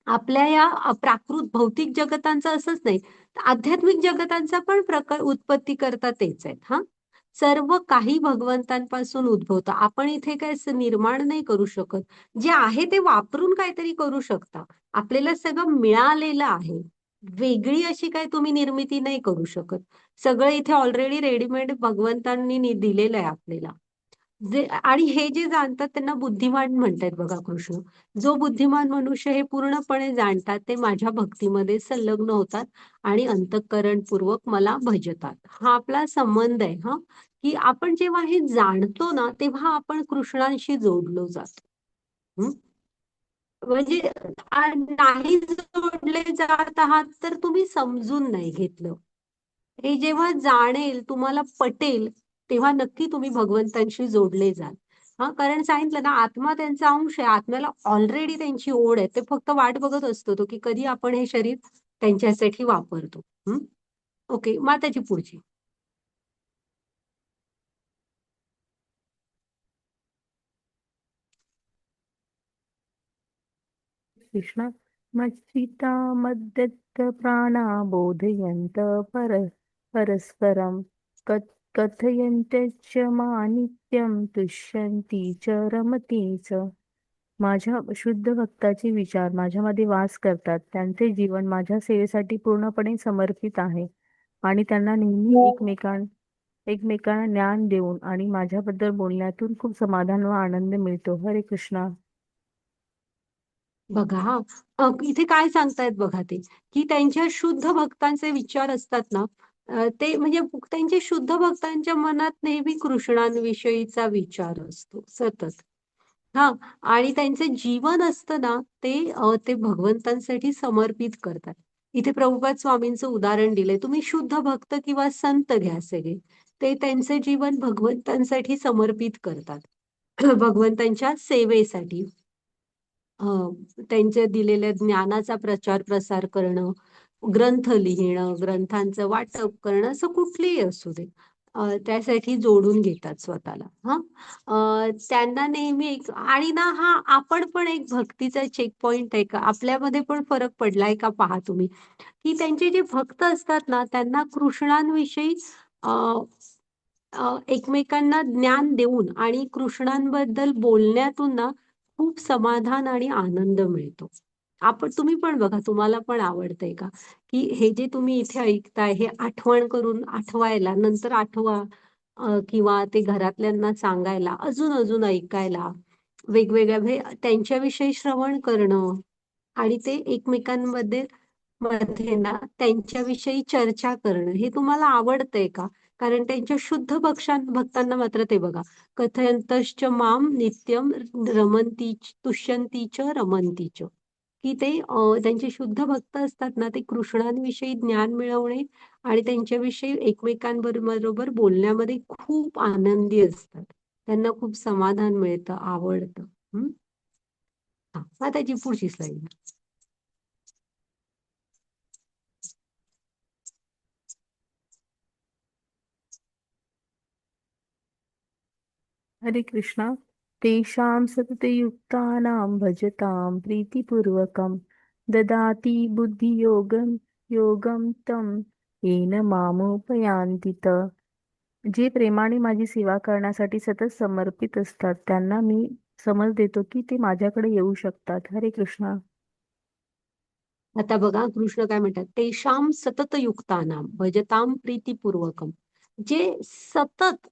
आपल्या या प्राकृत भौतिक जगतांचं असंच नाही, तर आध्यात्मिक जगतांचा पण प्रकार उत्पत्ती करता तेच आहेत. हा, सर्व काही भगवंतांपासून उद्भवतं. आपण इथे काय निर्माण नाही करू शकत. जे आहे ते वापरून काहीतरी करू शकता. आपल्याला सगळं मिळालेलं आहे. वेगळी अशी काही तुम्ही निर्मिती नाही करू शकत. सगळं इथे ऑलरेडी रेडीमेड भगवंतांनी दिलेलं आहे आपल्याला. आणि हे जे जाणतात त्यांना बुद्धिमान म्हणतात बघा कृष्ण. जो बुद्धिमान मनुष्य हे पूर्णपणे जाणतात, ते माझ्या भक्तीमध्ये संलग्न होतात आणि अंतःकरणपूर्वक मला भजतात. हा आपला संबंध आहे. हा, की आपण जेव्हा हे जाणतो ना, तेव्हा आपण कृष्णांशी जोडलो जातो. हं? म्हणजे नाही जोडले जात आहात तर तुम्ही समजून नाही घेतलं. हे जेव्हा जाणेल, तुम्हाला पटेल, तेव्हा नक्की तुम्ही भगवंतांशी जोडले जाल. हा, कारण सांगितलं ना, आत्मा त्यांचा अंश आहे. आत्म्याला ऑलरेडी त्यांची ओढ आहे. ते फक्त वाट बघत असतो तो की कधी आपण हे शरीर त्यांच्यासाठी वापरतो. ओके, माताची पुढची. कृष्ण मच्चिता मद्यत प्राणा बोधयन्त परस्परं कथयन्त्यच्च मानित्यं तुष्यन्ति च रमति च. माझ्या शुद्ध भक्ताचे विचार माझ्यामध्ये वास करतात. त्यांचे जीवन माझ्या सेवेसाठी पूर्णपणे समर्पित आहे आणि त्यांना नेहमी एकमेकांना ज्ञान देऊन आणि माझ्याबद्दल बोलण्यातून खूप समाधान व आनंद मिळतो. हरे कृष्णा. बघा हा, इथे काय सांगतायत बघा ते, की त्यांच्या शुद्ध भक्तांचे विचार असतात ना, ते म्हणजे त्यांच्या शुद्ध भक्तांच्या मनात नेहमी कृष्णांविषयीचा विचार असतो सतत. हा, आणि त्यांचं जीवन असतं ना, ते भगवंतांसाठी समर्पित करतात. इथे प्रभुपाद स्वामींचं उदाहरण दिलंय. तुम्ही शुद्ध भक्त किंवा संत घ्या सगळे, ते त्यांचं जीवन भगवंतांसाठी समर्पित करतात. भगवंतांच्या सेवेसाठी. त्यांच्या दिलेल्या ज्ञानाचा प्रचार प्रसार करणं, ग्रंथ लिहिणं, ग्रंथांचं वाटप करणं, असं कुठलेही असू दे, त्यासाठी जोडून घेतात स्वतःला. हा, त्यांना नेहमी एक, आणि ना हा आपण पण एक भक्तीचा चेक पॉइंट आहे का, आपल्यामध्ये पण फरक पडलाय का पहा तुम्ही, की त्यांचे जे भक्त असतात ना, त्यांना कृष्णांविषयी अ, एकमेकांना ज्ञान देऊन आणि कृष्णांबद्दल बोलण्यातून ना खूप समाधान आणि आनंद मिळतो. तुम्ही पण बघा, तुम्हाला पण आवडतंय का, की हे जे तुम्ही इथे ऐकताय हे आठवण करून आठवायला, नंतर आठवा, किंवा ते घरातल्यांना सांगायला, अजून अजून ऐकायला, वेगवेगळ्या त्यांच्याविषयी श्रवण करणं, आणि ते एकमेकांमध्ये मध्ये ना त्यांच्याविषयी चर्चा करणं, हे तुम्हाला आवडतंय का? कारण त्यांच्या शुद्ध भक्तांना मात्र ते बघा, कथयंतश्च माम नित्यम रमंती तुष्यंती च रमंती च. की ते त्यांचे शुद्ध भक्त असतात ना, ते कृष्णांविषयी ज्ञान मिळवणे आणि त्यांच्याविषयी एकमेकांबरोबर बोलण्यामध्ये खूप आनंदी असतात. त्यांना खूप समाधान मिळतं, आवडतं. हा, आता त्याची पुढची स्लाईड. हरे कृष्णा तेषां सततयुक्तानां भजतां प्रीतिपूर्वकं ददाति बुद्धियोगं योगं तं येन मामुपयान्ति जे प्रेमाने माझी सेवा करण्यासाठी सतत समर्पित असतात त्यांना मी समज देतो की ते माझ्याकडे येऊ शकतात. हरे कृष्णा. आता बघा कृष्ण काय म्हणतात, तेषाम सतत युक्तानाम भजताम प्रीतीपूर्वकम. जे सतत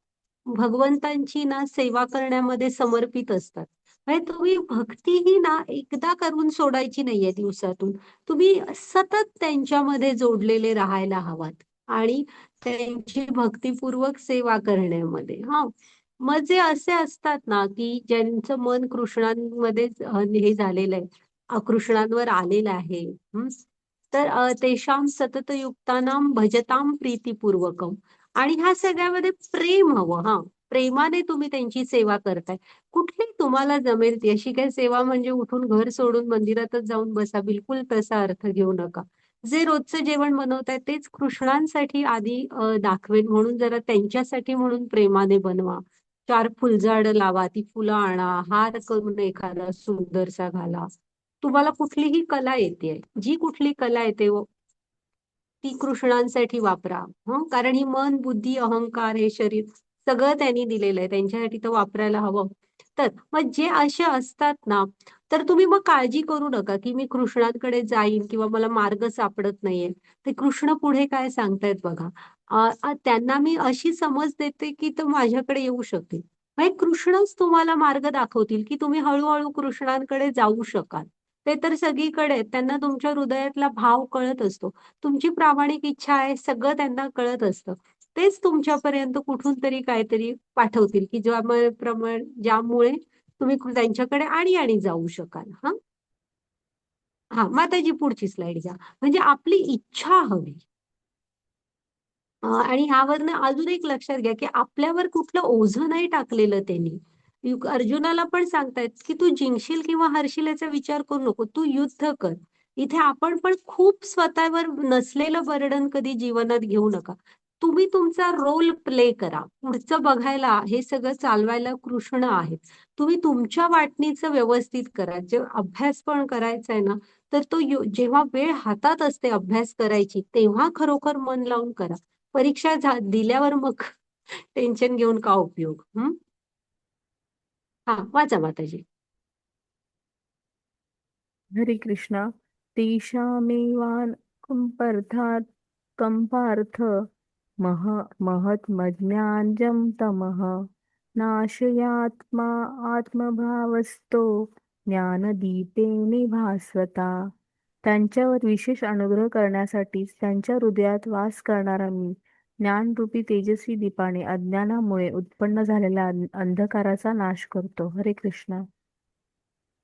भगवंतांची ना सेवा करण्यामध्ये समर्पित असतात. म्हणजे तुम्ही भक्ती ही ना एकदा करून सोडायची नाहीये दिवसातून. तुम्ही सतत त्यांच्यामध्ये जोडलेले राहायला हवात आणि त्यांची भक्तिपूर्वक सेवा करण्यामध्ये. हा, मग जे असे असतात ना की ज्यांचं मन कृष्णांमध्ये हे झालेलं आहे, कृष्णांवर आलेलं आहे. तर तेषाम सततयुक्तानाम भजताम प्रीतीपूर्वकम. आणि ह्या सगळ्यामध्ये प्रेम हवं. हा, प्रेमाने तुम्ही त्यांची सेवा करताय. कुठली तुम्हाला जमेल ती अशी काही सेवा, म्हणजे उठून घर सोडून मंदिरातच जाऊन बसा, बिलकुल तसा अर्थ घेऊ नका. जे रोजचं जेवण बनवताय तेच कृष्णांसाठी आधी दाखवेन म्हणून जरा त्यांच्यासाठी म्हणून प्रेमाने बनवा. 4 फुलझाडं लावा, ती फुलं आणा, हार करून एखादा सुंदरसा घाला. तुम्हाला कुठलीही कला येते, जी कुठली कला येते ती कृष्णांसाठी वापरा. कारण ही मन, बुद्धी, अहंकार, हे शरीर सगळं त्यांनी दिलेलं आहे, त्यांच्यासाठी तर वापरायला हवं. तर मग जे असे असतात ना, तर तुम्ही मग काळजी करू नका की मी कृष्णांकडे जाईन किंवा मला मार्ग सापडत नाहीये. ते कृष्ण पुढे काय सांगतायत बघा. त्यांना मी अशी समज देते की तो माझ्याकडे येऊ शकतील. म्हणजे कृष्णच तुम्हाला मार्ग दाखवतील की तुम्ही हळूहळू कृष्णांकडे जाऊ शकाल. ते तर सगळीकडे आहेत. त्यांना तुमच्या हृदयातला भाव कळत असतो. तुमची प्रामाणिक इच्छा आहे सगळं त्यांना कळत असतं. तेच तुमच्यापर्यंत कुठून तरी काहीतरी पाठवतील की ज्यामुळे तुम्ही त्यांच्याकडे आणि जाऊ शकाल. हा, हा, माताजी पुढची स्लाइड घ्या. म्हणजे आपली इच्छा हवी. आणि ह्यावरनं अजून एक लक्षात घ्या की आपल्यावर कुठलं ओझं नाही टाकलेलं त्यांनी. अर्जुनाला पण सांगतायत की तू जिंकशील किंवा हरशील याचा विचार करू नको, तू युद्ध कर. इथे आपण पण खूप स्वतःवर नसलेलं बर्डन कधी जीवनात घेऊ नका. तुम्ही तुमचा रोल प्ले करा. पुढचं बघायला, हे सगळं चालवायला कृष्ण आहेत. तुम्ही तुमच्या वाटणीचं व्यवस्थित करा. जे अभ्यास पण करायचा आहे ना, तर तो जेव्हा वेळ हातात असते अभ्यास करायची तेव्हा खरोखर मन लावून करा. परीक्षा दिल्यावर मग टेन्शन घेऊन का उपयोग. हा, वाचा माताजी. हरे कृष्णा तेषामेवान् कंपार्थ मह महत्मज्ञानजं तमः नाशयात्मा आत्मभावस्तो ज्ञानदीपेन भास्वता. त्यांच्यावर विशेष अनुग्रह करण्यासाठीच त्यांच्या हृदयात वास करणारा मी ज्ञानरूपी तेजस्वी दीपाने अज्ञानामुळे उत्पन्न झालेल्या अंधकाराचा नाश करतो. हरे कृष्णा.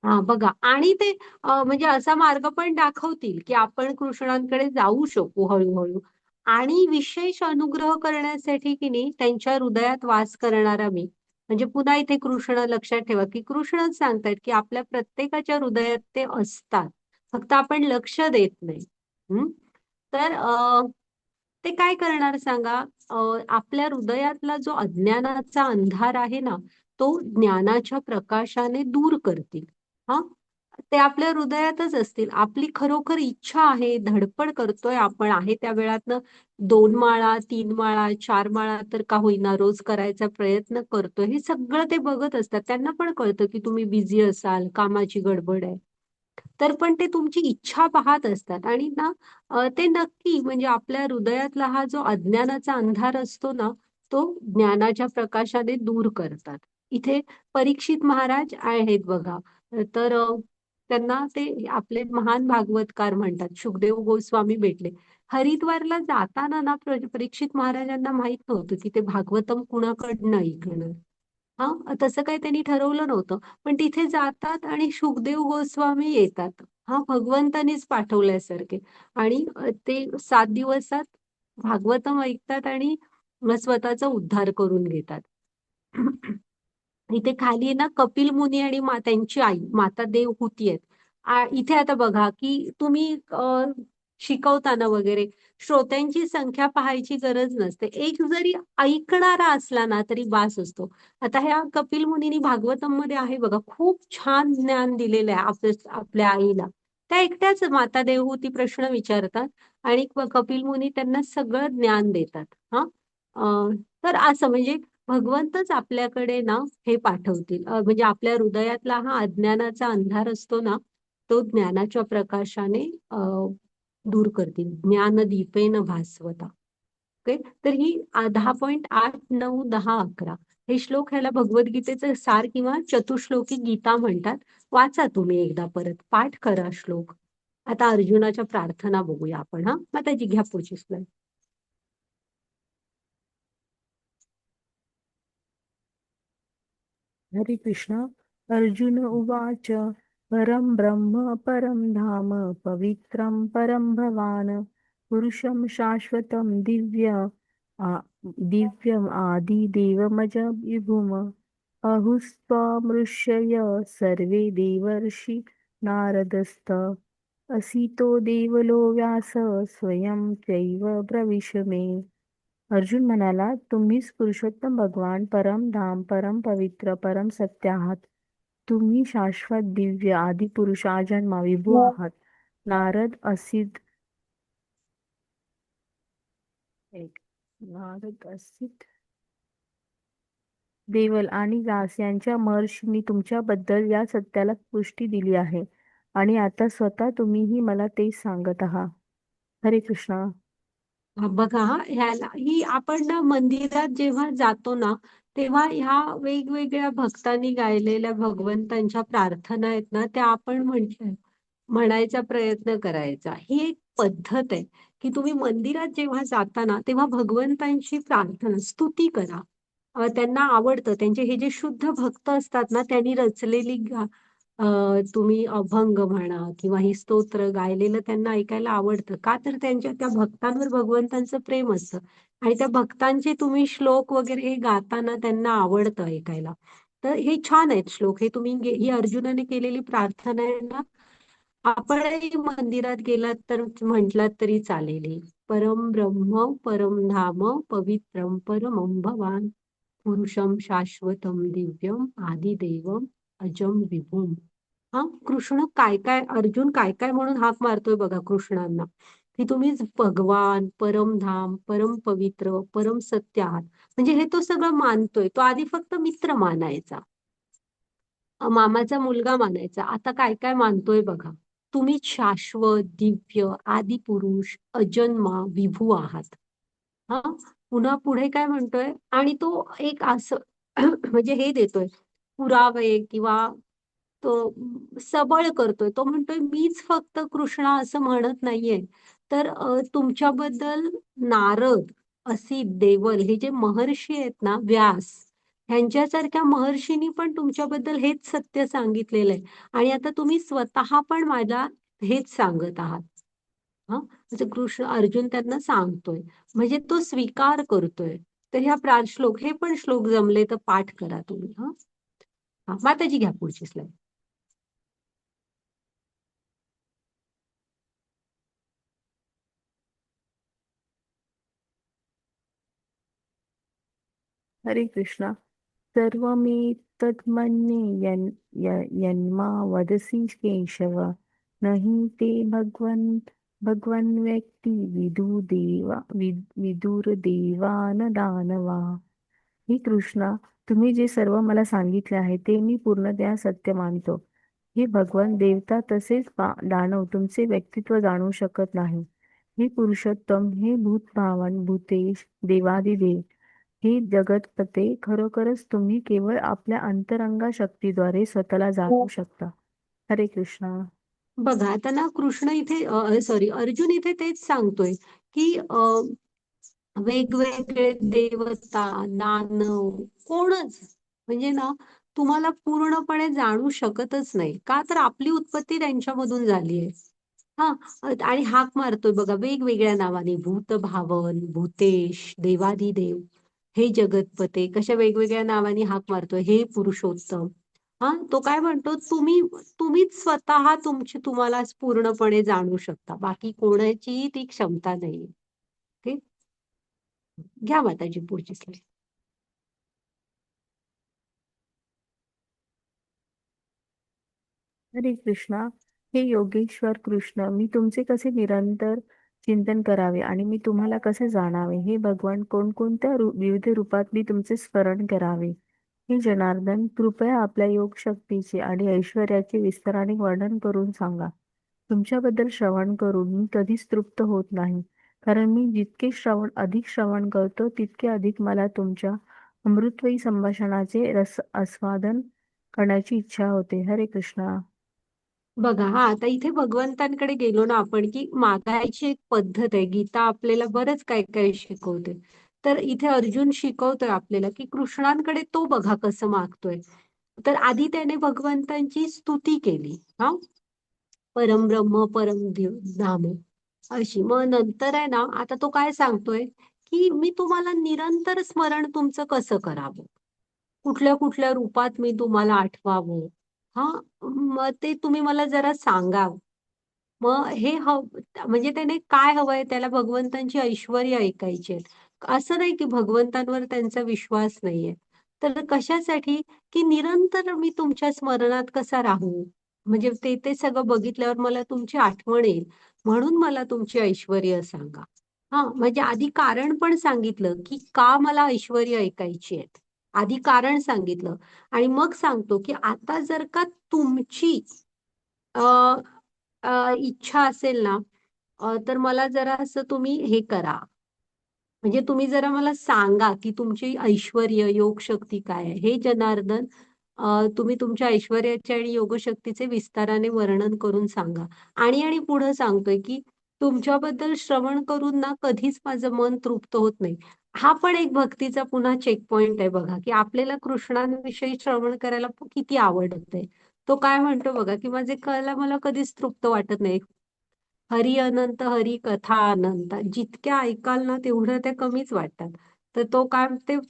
हा बघा, आणि ते म्हणजे असा मार्ग पण दाखवतील की आपण कृष्णांकडे जाऊ शकू हळूहळू. आणि विशेष अनुग्रह करण्यासाठी की नाही त्यांच्या हृदयात वास करणारा मी. म्हणजे पुन्हा इथे कृष्ण लक्षात ठेवा की कृष्णच सांगतात की आपल्या प्रत्येकाच्या हृदयात ते असतात, फक्त आपण लक्ष देत नाही. तर ते काय करणार सांगा. आपल्या हृदयातला जो अज्ञानाचा अंधार आहे ना, तो ज्ञानाच्या प्रकाशाने दूर करतील. हा, ते आपल्या हृदयातच असतील. आपली खरोखर इच्छा आहे, धडपड करतोय आपण, आहे त्या वेळातनं 2 माळा, 3 माळा, 4 माळा तर का होईना रोज करायचा प्रयत्न करतोय, हे सगळं ते बघत असतात. त्यांना पण कळतं की तुम्ही बिझी असाल, कामाची गडबड आहे. तर पण ते तुमची इच्छा पाहत असतात आणि ना ते नक्की म्हणजे आपल्या हृदयातला हा जो अज्ञानाचा अंधार असतो ना, तो ज्ञानाच्या प्रकाशाने दूर करतात. इथे परीक्षित महाराज आहेत बघा. तर त्यांना ते आपले महान भागवतकार म्हणतात. शुकदेव गोस्वामी भेटले. हरिद्वारला जाताना ना परीक्षित महाराजांना माहित नव्हतं की ते भागवतम कुणाकडनं ऐकणार. हा तसं काही त्यांनी ठरवलं नव्हतं, पण तिथे जातात आणि शुकदेव गोस्वामी येतात. हा भगवंतानीच पाठवल्यासारखे. आणि ते 7 दिवसात भागवतम ऐकतात आणि स्वतःचा उद्धार करून घेतात. इथे खाली आहे ना कपिल मुनी आणि त्यांची आई माता देवहूती आहेत. इथे आता बघा की तुम्ही शिकवताना वगैरे श्रोत्यांची संख्या पाहायची गरज नसते. एक जरी ऐकणारा असला ना तरी बास असतो. आता ह्या कपिल मुनीनी भागवतम मध्ये आहे बघा, खूप छान ज्ञान दिलेलं आहे आपल्या आईला. त्या एकट्याच माता देवहूती प्रश्न विचारतात आणि कपिल मुनी त्यांना सगळं ज्ञान देतात. हा तर असं म्हणजे भगवंतच आपल्याकडे ना हे पाठवतील. म्हणजे आपल्या हृदयातला हा अज्ञानाचा अंधार असतो ना, तो ज्ञानाच्या प्रकाशाने दूर करतील. ज्ञानदीपेन भास्वता. ओके, तर ही 10.8, 9, 10, 11 हे श्लोक, ह्याला भगवद्गीतेचं सार किंवा चतुश्लोकी गीता म्हणतात. वाचा तुम्ही एकदा, परत पाठ करा श्लोक. आता अर्जुनाच्या प्रार्थना बघूया आपण. हा माताजी घ्या पुढची स्लाईड. हरे कृष्ण. अर्जुन उवाच परं ब्रह्म परं धाम पवित्रं परं भवान् पुरुषं शाश्वतं दिव्यम् आदिदेवमज विभुम् अहुस्त्वमृषय सर्वे देवर्षि नारदस्त असितो देवलो व्यास स्वयं चैव प्रविश मे. अर्जुन म्हणाला, तुम्हीच पुरुषोत्तम भगवान, परम धाम, परम पवित्र, परम सत्य आहात. तुम्ही शाश्वत दिव्य आदिपुरुष आजन्मा विभू आहात. नारद असित एक नारद असित देवल आणि व्यास यांच्या महर्षींनी तुमच्याबद्दल या सत्याला पुष्टी दिली आहे आणि आता स्वतः तुम्हीही मला तेच सांगत आहात. हरे कृष्णा. बघा ह्याला ही आपण ना मंदिरात जेव्हा जातो ना, तेव्हा ह्या वेगवेगळ्या भक्तांनी गायलेल्या भगवंतांच्या प्रार्थना आहेत ना, त्या आपण म्हणायचा प्रयत्न करायचा. ही एक पद्धत आहे की तुम्ही मंदिरात जेव्हा जाता ना, तेव्हा भगवंतांची प्रार्थना स्तुती करा. त्यांना आवडतं, त्यांचे हे जे शुद्ध भक्त असतात ना, त्यांनी रचलेली तुम्ही अभंग म्हणा किंवा ही स्तोत्र गायलेलं त्यांना ऐकायला आवडतं. का तर त्यांच्या त्या भक्तांवर भगवंतांचं प्रेम असतं आणि त्या भक्तांचे तुम्ही श्लोक वगैरे हे गाताना त्यांना आवडतं ऐकायला. तर हे छान आहेत श्लोक. हे तुम्ही ही अर्जुनाने केलेली प्रार्थना आहे ना, आपणही मंदिरात गेलात तर म्हटलात तरी चालेल ही. परम ब्रह्म परम धाम पवित्रम परमं भवान पुरुषम शाश्वतम दिव्यम आदिदेवम अजम विभुम. हा कृष्ण काय काय, अर्जुन काय काय म्हणून हाक मारतोय बघा कृष्णांना, की तुम्हीच भगवान, परमधाम, परम पवित्र, परम सत्य आहात. म्हणजे हे तो सगळं मानतोय. तो आधी फक्त मित्र मानायचा, मामाचा मुलगा मानायचा, आता काय काय मानतोय बघा. तुम्ही शाश्वत दिव्य आदिपुरुष अजन्मा विभू आहात. हा पुन्हा पुढे काय म्हणतोय, आणि तो एक असं म्हणजे हे देतोय पुरावे किंवा तो सबळ करतोय. तो म्हणतोय मीच फक्त कृष्णा असं म्हणत नाहीये, तर तुमच्याबद्दल नारद, असित, देवल हे जे महर्षी आहेत ना, व्यास ह्यांच्यासारख्या महर्षींनी पण तुमच्याबद्दल हेच सत्य सांगितलेलं आहे. आणि आता तुम्ही स्वतः पण माझ्या हेच सांगत आहात. हा म्हणजे कृष्ण अर्जुन त्यांना सांगतोय, म्हणजे तो स्वीकार करतोय. तर ह्या श्लोक, हे पण श्लोक जमले तर पाठ करा तुम्ही. हा हा माताजी घ्या पुढची स्लाईड. हरे कृष्णा. सर्वमेतन्मन्ये यन्मा वदसि केशव नहि ते भगवन् व्यक्ती विदुर्देवा न दानवा. हे कृष्णा, तुम्ही जे सर्व मला सांगितले आहे ते मी पूर्णतः सत्य मानतो. हे भगवान, देवता तसेच दानव तुमचे व्यक्तित्व जाणू शकत नाही. हे पुरुषोत्तम, हे भूतभावन भूतेश देवादिदेव, हे जगतपते, खरोखरच तुम्ही केवळ आपल्या अंतरंगा शक्तीद्वारे स्वतःला जाणू शकता. हरे कृष्णा. बघा आता ना कृष्ण इथे सॉरी अर्जुन इथे तेच सांगतोय की वेगवेगळे देवता दानव कोणच म्हणजे ना तुम्हाला पूर्णपणे जाणू शकतच नाही. का तर आपली उत्पत्ती त्यांच्यामधून झाली आहे. हा आणि हाक मारतोय बघा वेगवेगळ्या नावाने भूत भावन, भूतेश, देवाधिदेव, हे जगतपते, कशा वेगवेगळ्या नावाने हाक मारतोय, हे पुरुषोत्तम. हा तो काय म्हणतो, तुम्हीच स्वतः तुम्हाला पूर्णपणे जाणू शकता, बाकी कोणाचीही ती क्षमता नाहीये. ओके, घ्या माताजी पुढची स्लाईड. हरे कृष्णा. हे योगेश्वर कृष्ण, मी तुमचे कसे निरंतर चिंतन करावे आणि मी तुम्हाला कसे जाणावे? हे भगवान, कोणकोणत्या विविध रूपात मी तुमचे स्मरण करावे? हे जनार्दन, कृपया आपल्या योग शक्तीचे आणि ऐश्वर्याचे विस्ताराने वर्णन करून सांगा. तुमच्याबद्दल श्रवण करून मी कधीच तृप्त होत नाही, कारण मी जितके अधिक श्रवण करतो तितके अधिक मला तुमच्या अमृतमयी संभाषणाचे रस आस्वादन करण्याची इच्छा होते. हरे कृष्णा. बघा, हा आता इथे भगवंतांकडे गेलो ना आपण, की मागायची एक पद्धत आहे. गीता आपल्याला बरंच काय काय शिकवते. तर इथे अर्जुन शिकवतोय आपल्याला, की कृष्णांकडे तो बघा कसं मागतोय. तर आधी त्याने भगवंतांची स्तुती केली. हा, परमब्रह्म धाम अशी. मग नंतर आहे ना, आता तो काय सांगतोय, की मी तुम्हाला निरंतर स्मरण तुमचं कसं करावं, कुठल्या कुठल्या रूपात मी तुम्हाला आठवावं. हा, मग ते तुम्ही मला जरा सांगा. मग म्हणजे त्याने काय हवंय, त्याला भगवंतांची ऐश्वर्य ऐकायची आहेत. असं नाही की भगवंतांवर त्यांचा विश्वास नाहीये. तर कशासाठी, की निरंतर मी तुमच्या स्मरणात कसा राहू, म्हणजे ते सगळं बघितल्यावर मला तुमची आठवण येईल, म्हणून मला तुमची ऐश्वर्य सांगा. हा, म्हणजे आधी कारण पण सांगितलं, की का मला ऐश्वर्य ऐकायची आहेत. आधी कारण सांगितलं आणि मग सांगतो, की आता जर का तुमची अ, इच्छा असेल ना, तर मला जरा असं तुम्ही हे करा, म्हणजे तुम्ही जरा मला सांगा, की तुमची ऐश्वर्य योग शक्ती काय आहे. हे जनार्दन, तुम्ही तुमच्या ऐश्वर्याचे आणि योगशक्तीचे विस्ताराने वर्णन करून सांगा. आणि पुढं सांगतोय, की तुमच्याबद्दल श्रवण करून ना कधीच माझं मन तृप्त होत नाही. हा पण एक भक्तीचा पुन्हा चेक पॉइंट आहे बघा, की आपल्याला कृष्णांविषयी श्रवण करायला किती आवडतंय. तो काय म्हणतो बघा, की माझे कळला मला कधीच तृप्त वाटत नाही. हरी अनंत, हरी कथा अनंत, जितक्या ऐकाल ना तेवढं त्या कमीच वाटतात. तर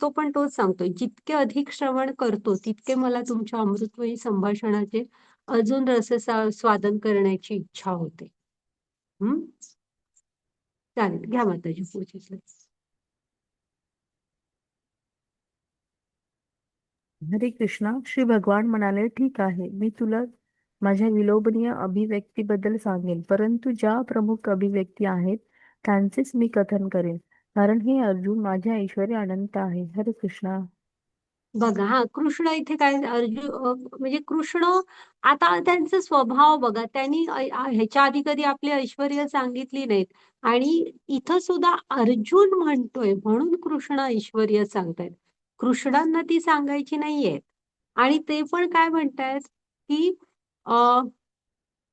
तो पण तोच सांगतोय, जितके अधिक श्रवण करतो तितके मला तुमच्या अमृतमयी संभाषणाचे अजून स्वादन करण्याची इच्छा होते. हम्म, चालेल, घ्या माताजी पुढची slide. हरे कृष्णा. श्री भगवान म्हणाले, ठीक आहे, मी तुला माझ्या विलोभनीय अभिव्यक्तीबद्दल सांगेन, परंतु ज्या प्रमुख अभिव्यक्ती आहेत त्यांचेच मी कथन करेन, कारण हे अर्जुन माझ्या ऐश्वर्य अनंत आहे. हरे कृष्णा. बघा, हा कृष्ण इथे काय म्हणजे कृष्ण, आता त्यांचा स्वभाव बघा, त्यांनी ह्याच्या आधी कधी आपली ऐश्वर्य सांगितली नाहीत. आणि इथं सुद्धा अर्जुन म्हणतोय म्हणून कृष्ण ऐश्वर्य सांगतायत. कृष्णांना ती सांगायची नाहीये. आणि ते पण काय म्हणतायत, की अं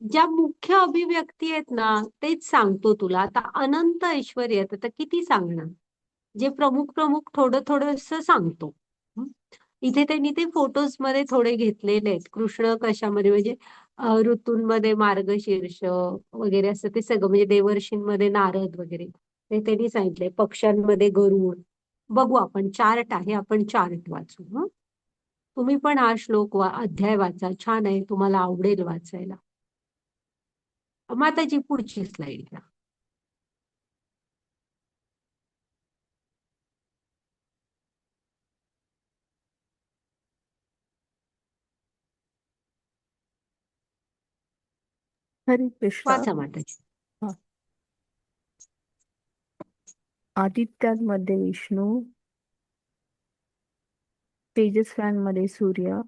ज्या मुख्य अभिव्यक्ती आहेत ना तेच सांगतो तुला. आता अनंत ऐश्वर्य आहेत, आता किती सांगणार. जे प्रमुख प्रमुख थोडं थोडस सांगतो. हं. इथे त्यांनी ते फोटोज मध्ये थोडे घेतलेले आहेत. कृष्ण कशामध्ये, म्हणजे ऋतूंमध्ये मार्गशीर्ष वगैरे असं ते सगळं, म्हणजे देवर्षींमध्ये नारद वगैरे ते त्यांनी सांगितलंय. पक्ष्यांमध्ये गरुड. बघू, आपण चार्ट आहे, आपण चार्ट वाचू. हं. तुम्ही पण हा श्लोक अध्याय वाचा, छान आहे, तुम्हाला आवडेल वाचायला. माताजी पुढची स्लाइड घ्या. हरे कृष्णा. वाचा माताजी. हा. आदित्यांमध्ये विष्णू, तेजस्व्यांमध्ये सूर्य,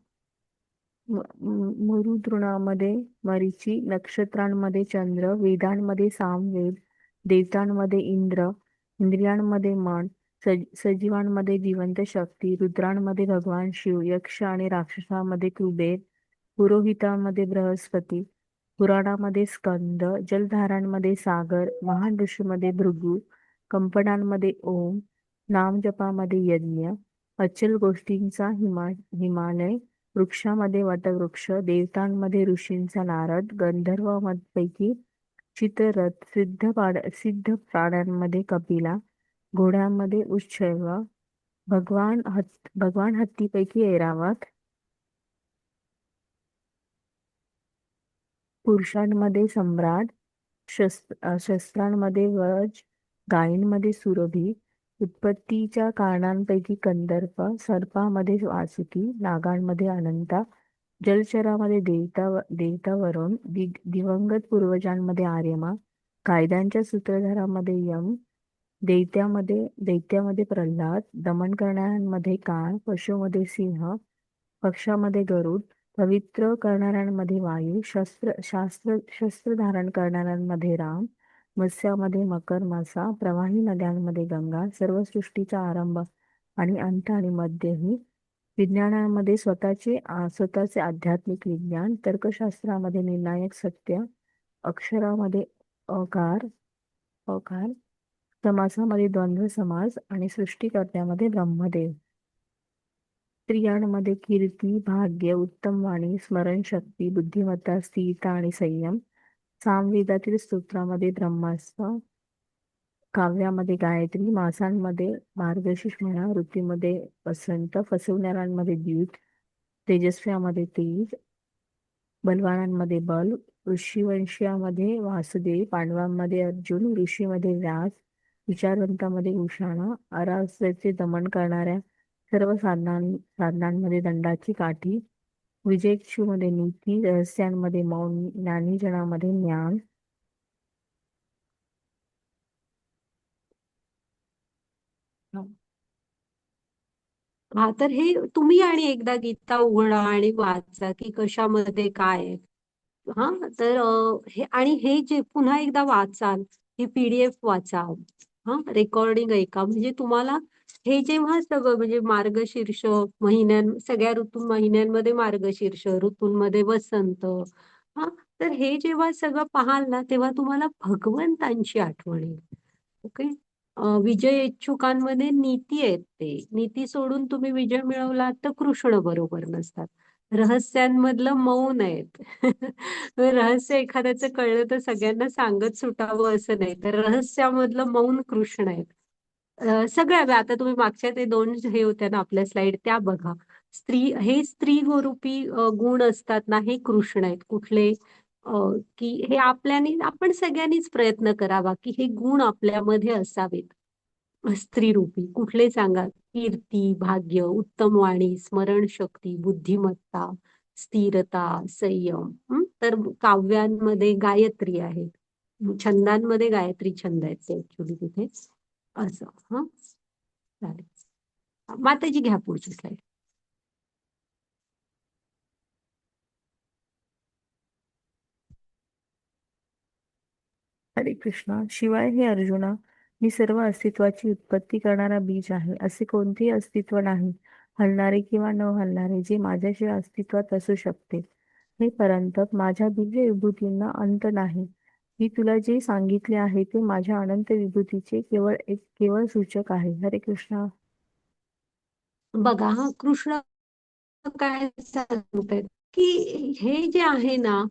मरुद्रुणामध्ये मरीची, नक्षत्रांमध्ये चंद्र, वेदांमध्ये सामवेद, देवतांमध्ये इंद्र, इंद्रियांमध्ये मन, सजीवांमध्ये जिवंत शक्ती, रुद्रांमध्ये भगवान शिव, यक्ष आणि राक्षसांमध्ये कुबेर, पुरोहितांमध्ये बृहस्पती, पुराणामध्ये स्कंद, जलधारांमध्ये सागर, महान ऋषीमध्ये भृगू, कंपनांमध्ये ओम, नामजपामध्ये यज्ञ, अचल गोष्टींचा हिमालय, वृक्षामध्ये वटवृक्ष, देवतांमध्ये ऋषींचा नारद, गंधर्वांपैकी चित्ररथ, सिद्ध प्राण्यांमध्ये कपिला, घोड्यांमध्ये उच्छैव, भगवान हत्तीपैकी ऐरावत, पुरुषांमध्ये सम्राट, शस्त्रांमध्ये वज, गायींमध्ये सुरभी, उत्पत्तीच्या कारणांपैकी कंदर्प, सर्पामध्ये वासुकी, नागांमध्ये अनंता, जलचरामध्ये देवता वरुण, दिवंगत पूर्वजांमध्ये आर्यमा, कायद्यांच्या सूत्रधारामध्ये यम, दैत्यामध्ये प्रल्हाद, दमन करणाऱ्यांमध्ये काळ, पशुमध्ये सिंह, पक्षामध्ये गरुड, पवित्र करणाऱ्यांमध्ये वायू, शस्त्र धारण करणाऱ्यांमध्ये राम, मत्स्यामध्ये मकर मासा, प्रवाही नद्यांमध्ये गंगा, सर्व सृष्टीचा आरंभ आणि अंत आणि मध्यही, विज्ञानामध्ये स्वतःचे आध्यात्मिक विज्ञान, तर्कशास्त्रामध्ये निर्णायक सत्य, अक्षरामध्ये अकार अकार, समासामध्ये द्वंद्व समास आणि सृष्टिकर्त्यामध्ये ब्रह्मदेव. स्त्रियांमध्ये कीर्ती, भाग्य, उत्तम वाणी, स्मरणशक्ती, बुद्धिमत्ता, स्थिरता आणि संयम, सामवेदातील स्तोत्रामध्ये ब्रह्मास्त्र, काव्यामध्ये गायत्री, मासांमध्ये मार्गशीर्ष म्हणा, ऋतूमध्ये वसंत, फसवणाऱ्यांमध्ये द्यूत, तेजस्व्यामध्ये तेज, बलवानांमध्ये बल, ऋषीवंशीयामध्ये वासुदेव, पांडवांमध्ये अर्जुन, ऋषीमध्ये व्यास, विचारवंतामध्ये उषाणा, अराजकतेचे दमन करणाऱ्या सर्व साधनांमध्ये दंडाची काठी, विजयक्षूमध्ये नीती, रहस्यांमध्ये मौन, ज्ञानीजनामध्ये ज्ञान. हा तर हे तुम्ही आणि एकदा गीता उघडा आणि वाचा की कशामध्ये काय आहे. हा तर हे आणि हे जे पुन्हा एकदा वाचाल, ही पीडीएफ वाचा, हा रेकॉर्डिंग ऐका, म्हणजे तुम्हाला हे जेव्हा सगळं म्हणजे मार्गशीर्ष सगळ्या महिन्यांमध्ये मार्गशीर्ष, ऋतूंमध्ये वसंत, हा तर हे जेव्हा सगळं पाहाल ना तेव्हा तुम्हाला भगवंतांची आठवण येईल. ओके. विजय इच्छुकांमध्ये नीती आहेत, ते नीती सोडून तुम्ही विजय मिळवला तर कृष्ण बरोबर नसतात. रहस्यांमधलं मौन आहेत. रहस्य एखाद्याचं कळलं तर सगळ्यांना सांगत सुटावं असं नाही, तर रहस्यामधलं मौन कृष्ण आहेत. सगळ्या आता तुम्ही मागच्या ते दोन हे होत्या ना आपल्या स्लाइड त्या बघा. हे स्त्री स्वरूपी गुण असतात ना, हे कृष्ण आहेत. कुठले की हे आपण सगळ्यांनीच प्रयत्न करावा की हे गुण आपल्यामध्ये असावेत. स्त्रीरूपी कुठले सांगा? कीर्ती, भाग्य, उत्तम वाणी, स्मरणशक्ती, बुद्धिमत्ता, स्थिरता, संयम. तर काव्यांमध्ये गायत्री आहे, छंदांमध्ये गायत्री छंद आहेत ते ऍक्च्युली तिथे असं. हा चालेल. माताजी घ्या पुढची स्लाइड. हरे कृष्णा. शिवाय हे अर्जुना, मी सर्व अस्तित्वाची उत्पत्ती करणारा बीज आहे. असे कोणतेही अस्तित्व नाही, हलणारे किंवा न हलणारे, जे माझ्याशिवाय अस्तित्वात असू शकते. हे परंतप, माझ्या दिव्य विभूतींना अंत नाही. मी तुला जे सांगितले आहे ते माझ्या अनंत विभूतीचे केवळ सूचक आहे. हरे कृष्णा. बघा हा कृष्ण काय सांगतायत की हे जे आहे ना,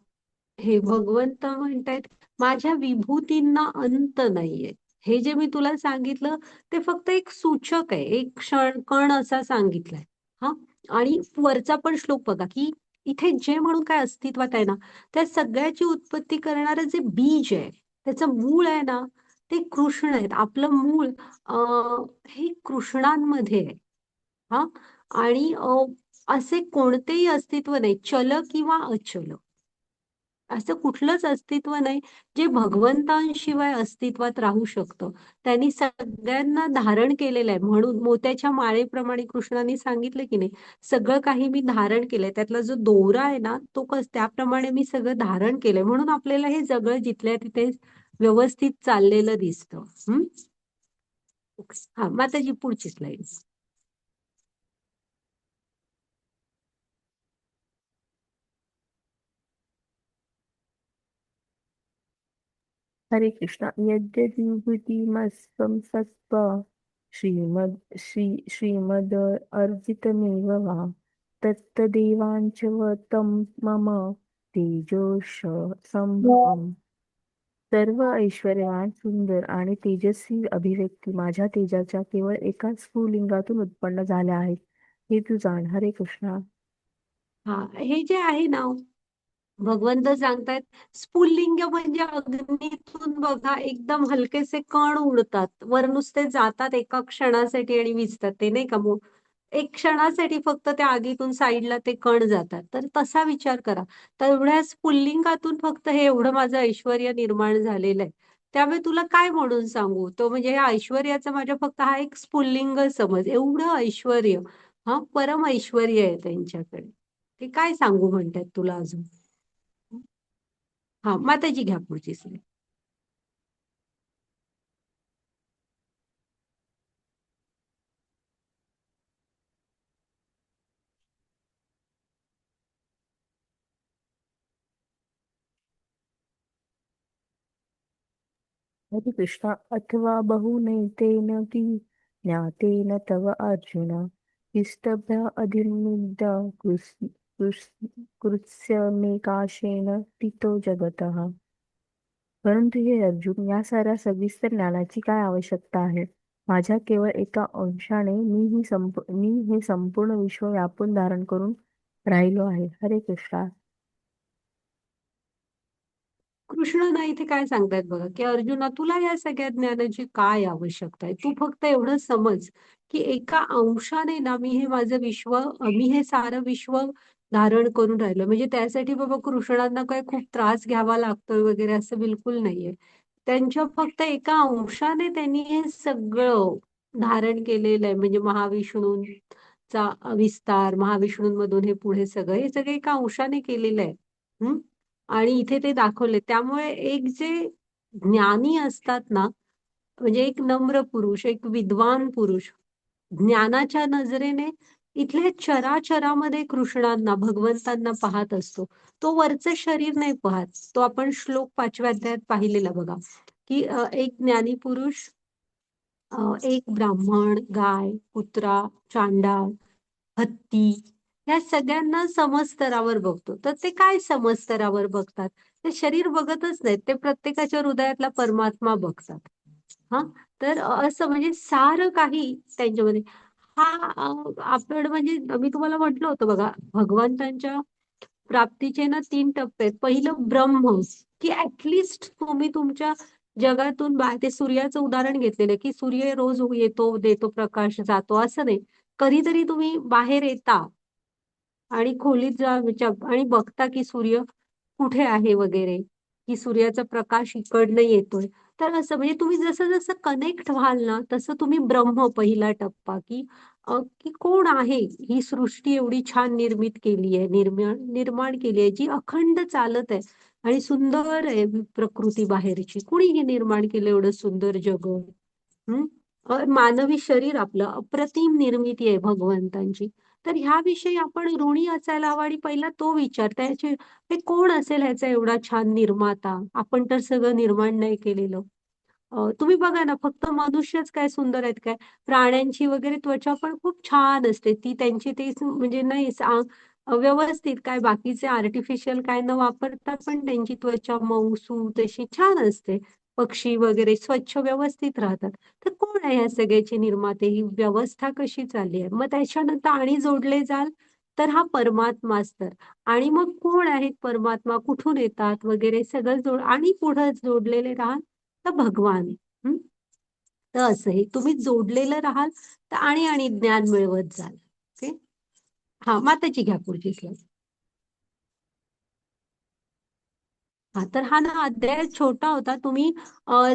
हे भगवंत म्हणतायत माझ्या विभूतींना अंत नाहीये. हे जे मी तुला सांगितलं ते फक्त एक सूचक आहे, एक कण असा सांगितलाय. हा आणि वरचा पण श्लोक बघा की इथे जे म्हणून काय अस्तित्वात आहे ना, त्या सगळ्याची उत्पत्ती करणारं जे बीज आहे, त्याचं मूळ आहे ना, ते कृष्ण आहेत. आपलं मूळ हे कृष्णांमध्ये आहे. हा आणि असे कोणतेही अस्तित्व नाही, चल किंवा अचल, असं कुठलंच अस्तित्व नाही जे भगवंतांशिवाय अस्तित्वात राहू शकतं. त्यांनी सगळ्यांना धारण केलेलं आहे, म्हणून मोत्याच्या माळेप्रमाणे कृष्णाने सांगितलं की नाही, सगळं काही मी धारण केलंय. त्यातला जो दोरा आहे ना, तो त्याप्रमाणे मी सगळं धारण केलंय, म्हणून आपल्याला हे सगळं जिथल्या तिथे व्यवस्थित चाललेलं दिसतं. हा माताजी पुढची स्लाइड. हरे कृष्णा. यद्यद्विभूतिमस्त्वं सत्त्व श्रीमद् अर्जितमेव वा तत्तदेवांच व तं मम तेजोश संभवम्. सर्व ऐश्वर्यवान, सुंदर आणि तेजस्वी अभिव्यक्ती माझ्या तेजाच्या केवळ एका स्फुलिंगातून उत्पन्न झाल्या आहेत. हे तू जाण. हरे कृष्णा. हा, हे जे आहे ना, भगवंत सांगतायत स्फुल्लिंग म्हणजे अग्नीतून बघा एकदम हलकेसे कण उडतात, वर नुसते जातात एका क्षणासाठी आणि विझतात, ते नाही का मग एक क्षणासाठी फक्त त्या आगीतून साईडला ते कण जातात. तर तसा विचार करा, तर एवढ्या स्फुल्लिंगातून फक्त हे एवढं माझं ऐश्वर्य निर्माण झालेलं आहे. त्यामुळे तुला काय म्हणून सांगू, तो म्हणजे ह्या ऐश्वर्याचा माझ्या फक्त हा एक स्फुल्लिंग समज, एवढं ऐश्वर्य, हा परम ऐश्वर्य आहे त्यांच्याकडे. ते काय सांगू म्हणतात तुला अजून. हा, माताजी घ्या पुढची स्लाईड. हरे कृष्णा. अथवा बहुनैतेन कि ज्ञातेन तव अर्जुन इष्टभ्य अधिनिद्य कृत्स्यमेकाशेन तितो जगतः. परंतु हे अर्जुन, या साऱ्या सविस्तर ज्ञानाची काय आवश्यकता आहे? माझ्या केवळ एका अंशाने मी हे संपूर्ण विश्व व्यापून धारण करून राहिलो आहे. हरे कृष्णा. कृष्ण ना इथे काय सांगतायत बघा, की अर्जुना तुला या सगळ्या ज्ञानाची काय आवश्यकता आहे. तू फक्त एवढं समज की एका अंशाने ना मी हे सारं विश्व धारण करून राहिलो. म्हणजे त्यासाठी बाबा कृष्णांना काय खूप त्रास घ्यावा लागतोय वगैरे असं बिलकुल नाहीये. त्यांच्या फक्त एका अंशाने त्यांनी हे सगळं धारण केलेलं आहे. म्हणजे महाविष्णूंचा विस्तार, महाविष्णूंमधून हे पुढे हे सगळे एका अंशाने केलेलं आहे. आणि इथे ते दाखवले. त्यामुळे एक जे ज्ञानी असतात ना, म्हणजे एक नम्र पुरुष, एक विद्वान पुरुष, ज्ञानाच्या नजरेने इथल्या चराचरामध्ये कृष्णांना, भगवंतांना पाहत असतो. तो वरचं शरीर नाही पाहत. तो आपण श्लोक 5व्या अध्यायात पाहिलेला बघा, की एक ज्ञानी पुरुष, एक ब्राह्मण, गाय, कुत्रा, चांडाळ, हत्ती, या सगळ्यांना समस्तरावर बघतो. तर ते काय समस्तरावर बघतात? ते शरीर बघतच नाहीत, ते प्रत्येकाच्या हृदयातला परमात्मा बघतात. हा, तर असं म्हणजे सारं काही त्यांच्यामध्ये आपण म्हणजे मी तुम्हाला म्हटलं होतं बघा, भगवंतांच्या प्राप्तीचे ना 3 टप्पे आहेत. पहिलं ब्रह्म, की ऍटलिस्ट तुम्ही तुमच्या जगातून ते सूर्याचं उदाहरण घेतलेलं आहे, की सूर्य रोज येतो, देतो प्रकाश, जातो, असं नाही. कधीतरी तुम्ही बाहेर येता आणि खोलीत आणि बघता की सूर्य कुठे आहे वगैरे, की सूर्याचा प्रकाश इकडनं येतोय. तर असं म्हणजे तुम्ही जसं जसं कनेक्ट व्हाल ना, तसं तुम्ही ब्रह्म, पहिला टप्पा, की कोण आहे ही सृष्टी एवढी छान निर्मित केली आहे, निर्माण केली आहे, जी अखंड चालत आहे आणि सुंदर आहे प्रकृती बाहेरची. कुणी हे निर्माण केलं एवढं सुंदर जग? हम्म. मानवी शरीर आपलं अप्रतिम निर्मिती आहे भगवंतांची. तर ह्याविषयी आपण ऋणी असायला हवं आणि पहिला तो विचार त्याचे हे कोण असेल ह्याचा एवढा छान निर्माता. आपण तर सगळं निर्माण नाही केलेलं. तुम्ही बघा ना, फक्त मनुष्यच काय सुंदर आहेत काय, प्राण्यांची वगैरे त्वचा पण खूप छान असते. ती त्यांची ते म्हणजे नाही व्यवस्थित काय बाकीचे आर्टिफिशियल काय न वापरता पण त्यांची त्वचा मऊ तशी छान असते. पक्षी वगैरे स्वच्छ व्यवस्थित राहतात. तर कोण आहे या सगळ्याची निर्माते, ही व्यवस्था कशी चालली आहे? मग त्याच्यानंतर आणि जोडले जाल तर हा परमात्माच तर. आणि मग कोण आहेत परमात्मा, कुठून येतात वगैरे सगळं आणि पुढे जोडलेले राहाल तर भगवान. हम्म. तर असं हे तुम्ही जोडलेलं राहाल तर आणि ज्ञान मिळवत जाल. ओके. हा, माताची घ्या पुढची स्लाईड. हा, तर हा ना अध्याय छोटा होता. तुम्ही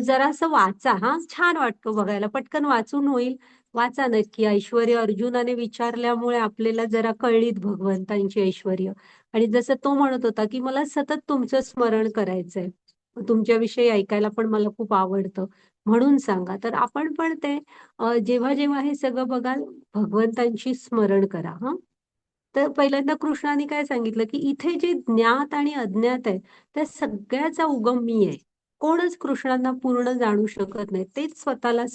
जरासं वाचा. हा, छान वाटतो बघायला, पटकन वाचून होईल. वाचा नक्की. ऐश्वर्य अर्जुनाने विचारल्यामुळे आपल्याला जरा कळलीत भगवंतांची ऐश्वर्य. आणि जसं तो म्हणत होता की मला सतत तुमचं स्मरण करायचंय, तुमच्याविषयी ऐकायला पण मला खूप आवडतं, म्हणून सांगा. तर आपण पण ते जेव्हा जेव्हा हे सगळं बघाल, भगवंतांची स्मरण करा. हा, तर पहिल्यांदा कृष्णाने काय सांगितलं, की इथे जे ज्ञात आणि अज्ञात आहे त्या सगळ्याचा उगम मी आहे. कोणच कृष्णांना पूर्ण जाणू शकत नाही. तेच स्वतःला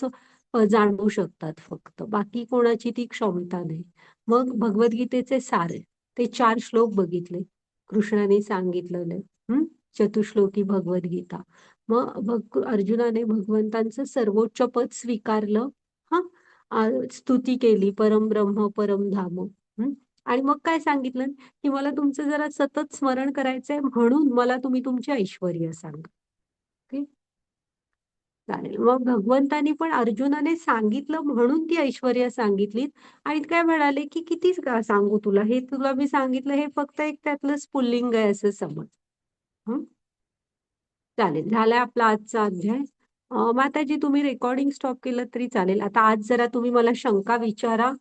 जाणू शकतात फक्त, बाकी कोणाची ती क्षमता नाही. मग भगवद्गीतेचे सार आहे. ते 4 श्लोक बघितले कृष्णाने सांगितलेले. चतुश्लोकी भगवद्गीता. मग अर्जुनाने भगवंतांचं सर्वोच्च पद स्वीकारलं. हा स्तुती केली, परम ब्रह्म परम धाम. आणि मग काय सांगितलं की मला तुमचं जरा सतत स्मरण करायचंय, म्हणून मला तुम्ही तुमचे ऐश्वर्य सांगा. ओके, चालेल. मग भगवंतानी पण अर्जुनाने सांगितलं म्हणून ती ऐश्वर्य सांगितलीत. आणि काय म्हणाले की किती सांगू तुला, हे तुला मी सांगितलं हे फक्त एक त्यातलं स्फुल्लिंग आहे असं समज. हं चालेल, झालाय आपला आजचा अध्याय. माताजी तुम्ही रेकॉर्डिंग स्टॉप केलं तरी चालेल. आता आज जरा तुम्ही मला शंका विचारा.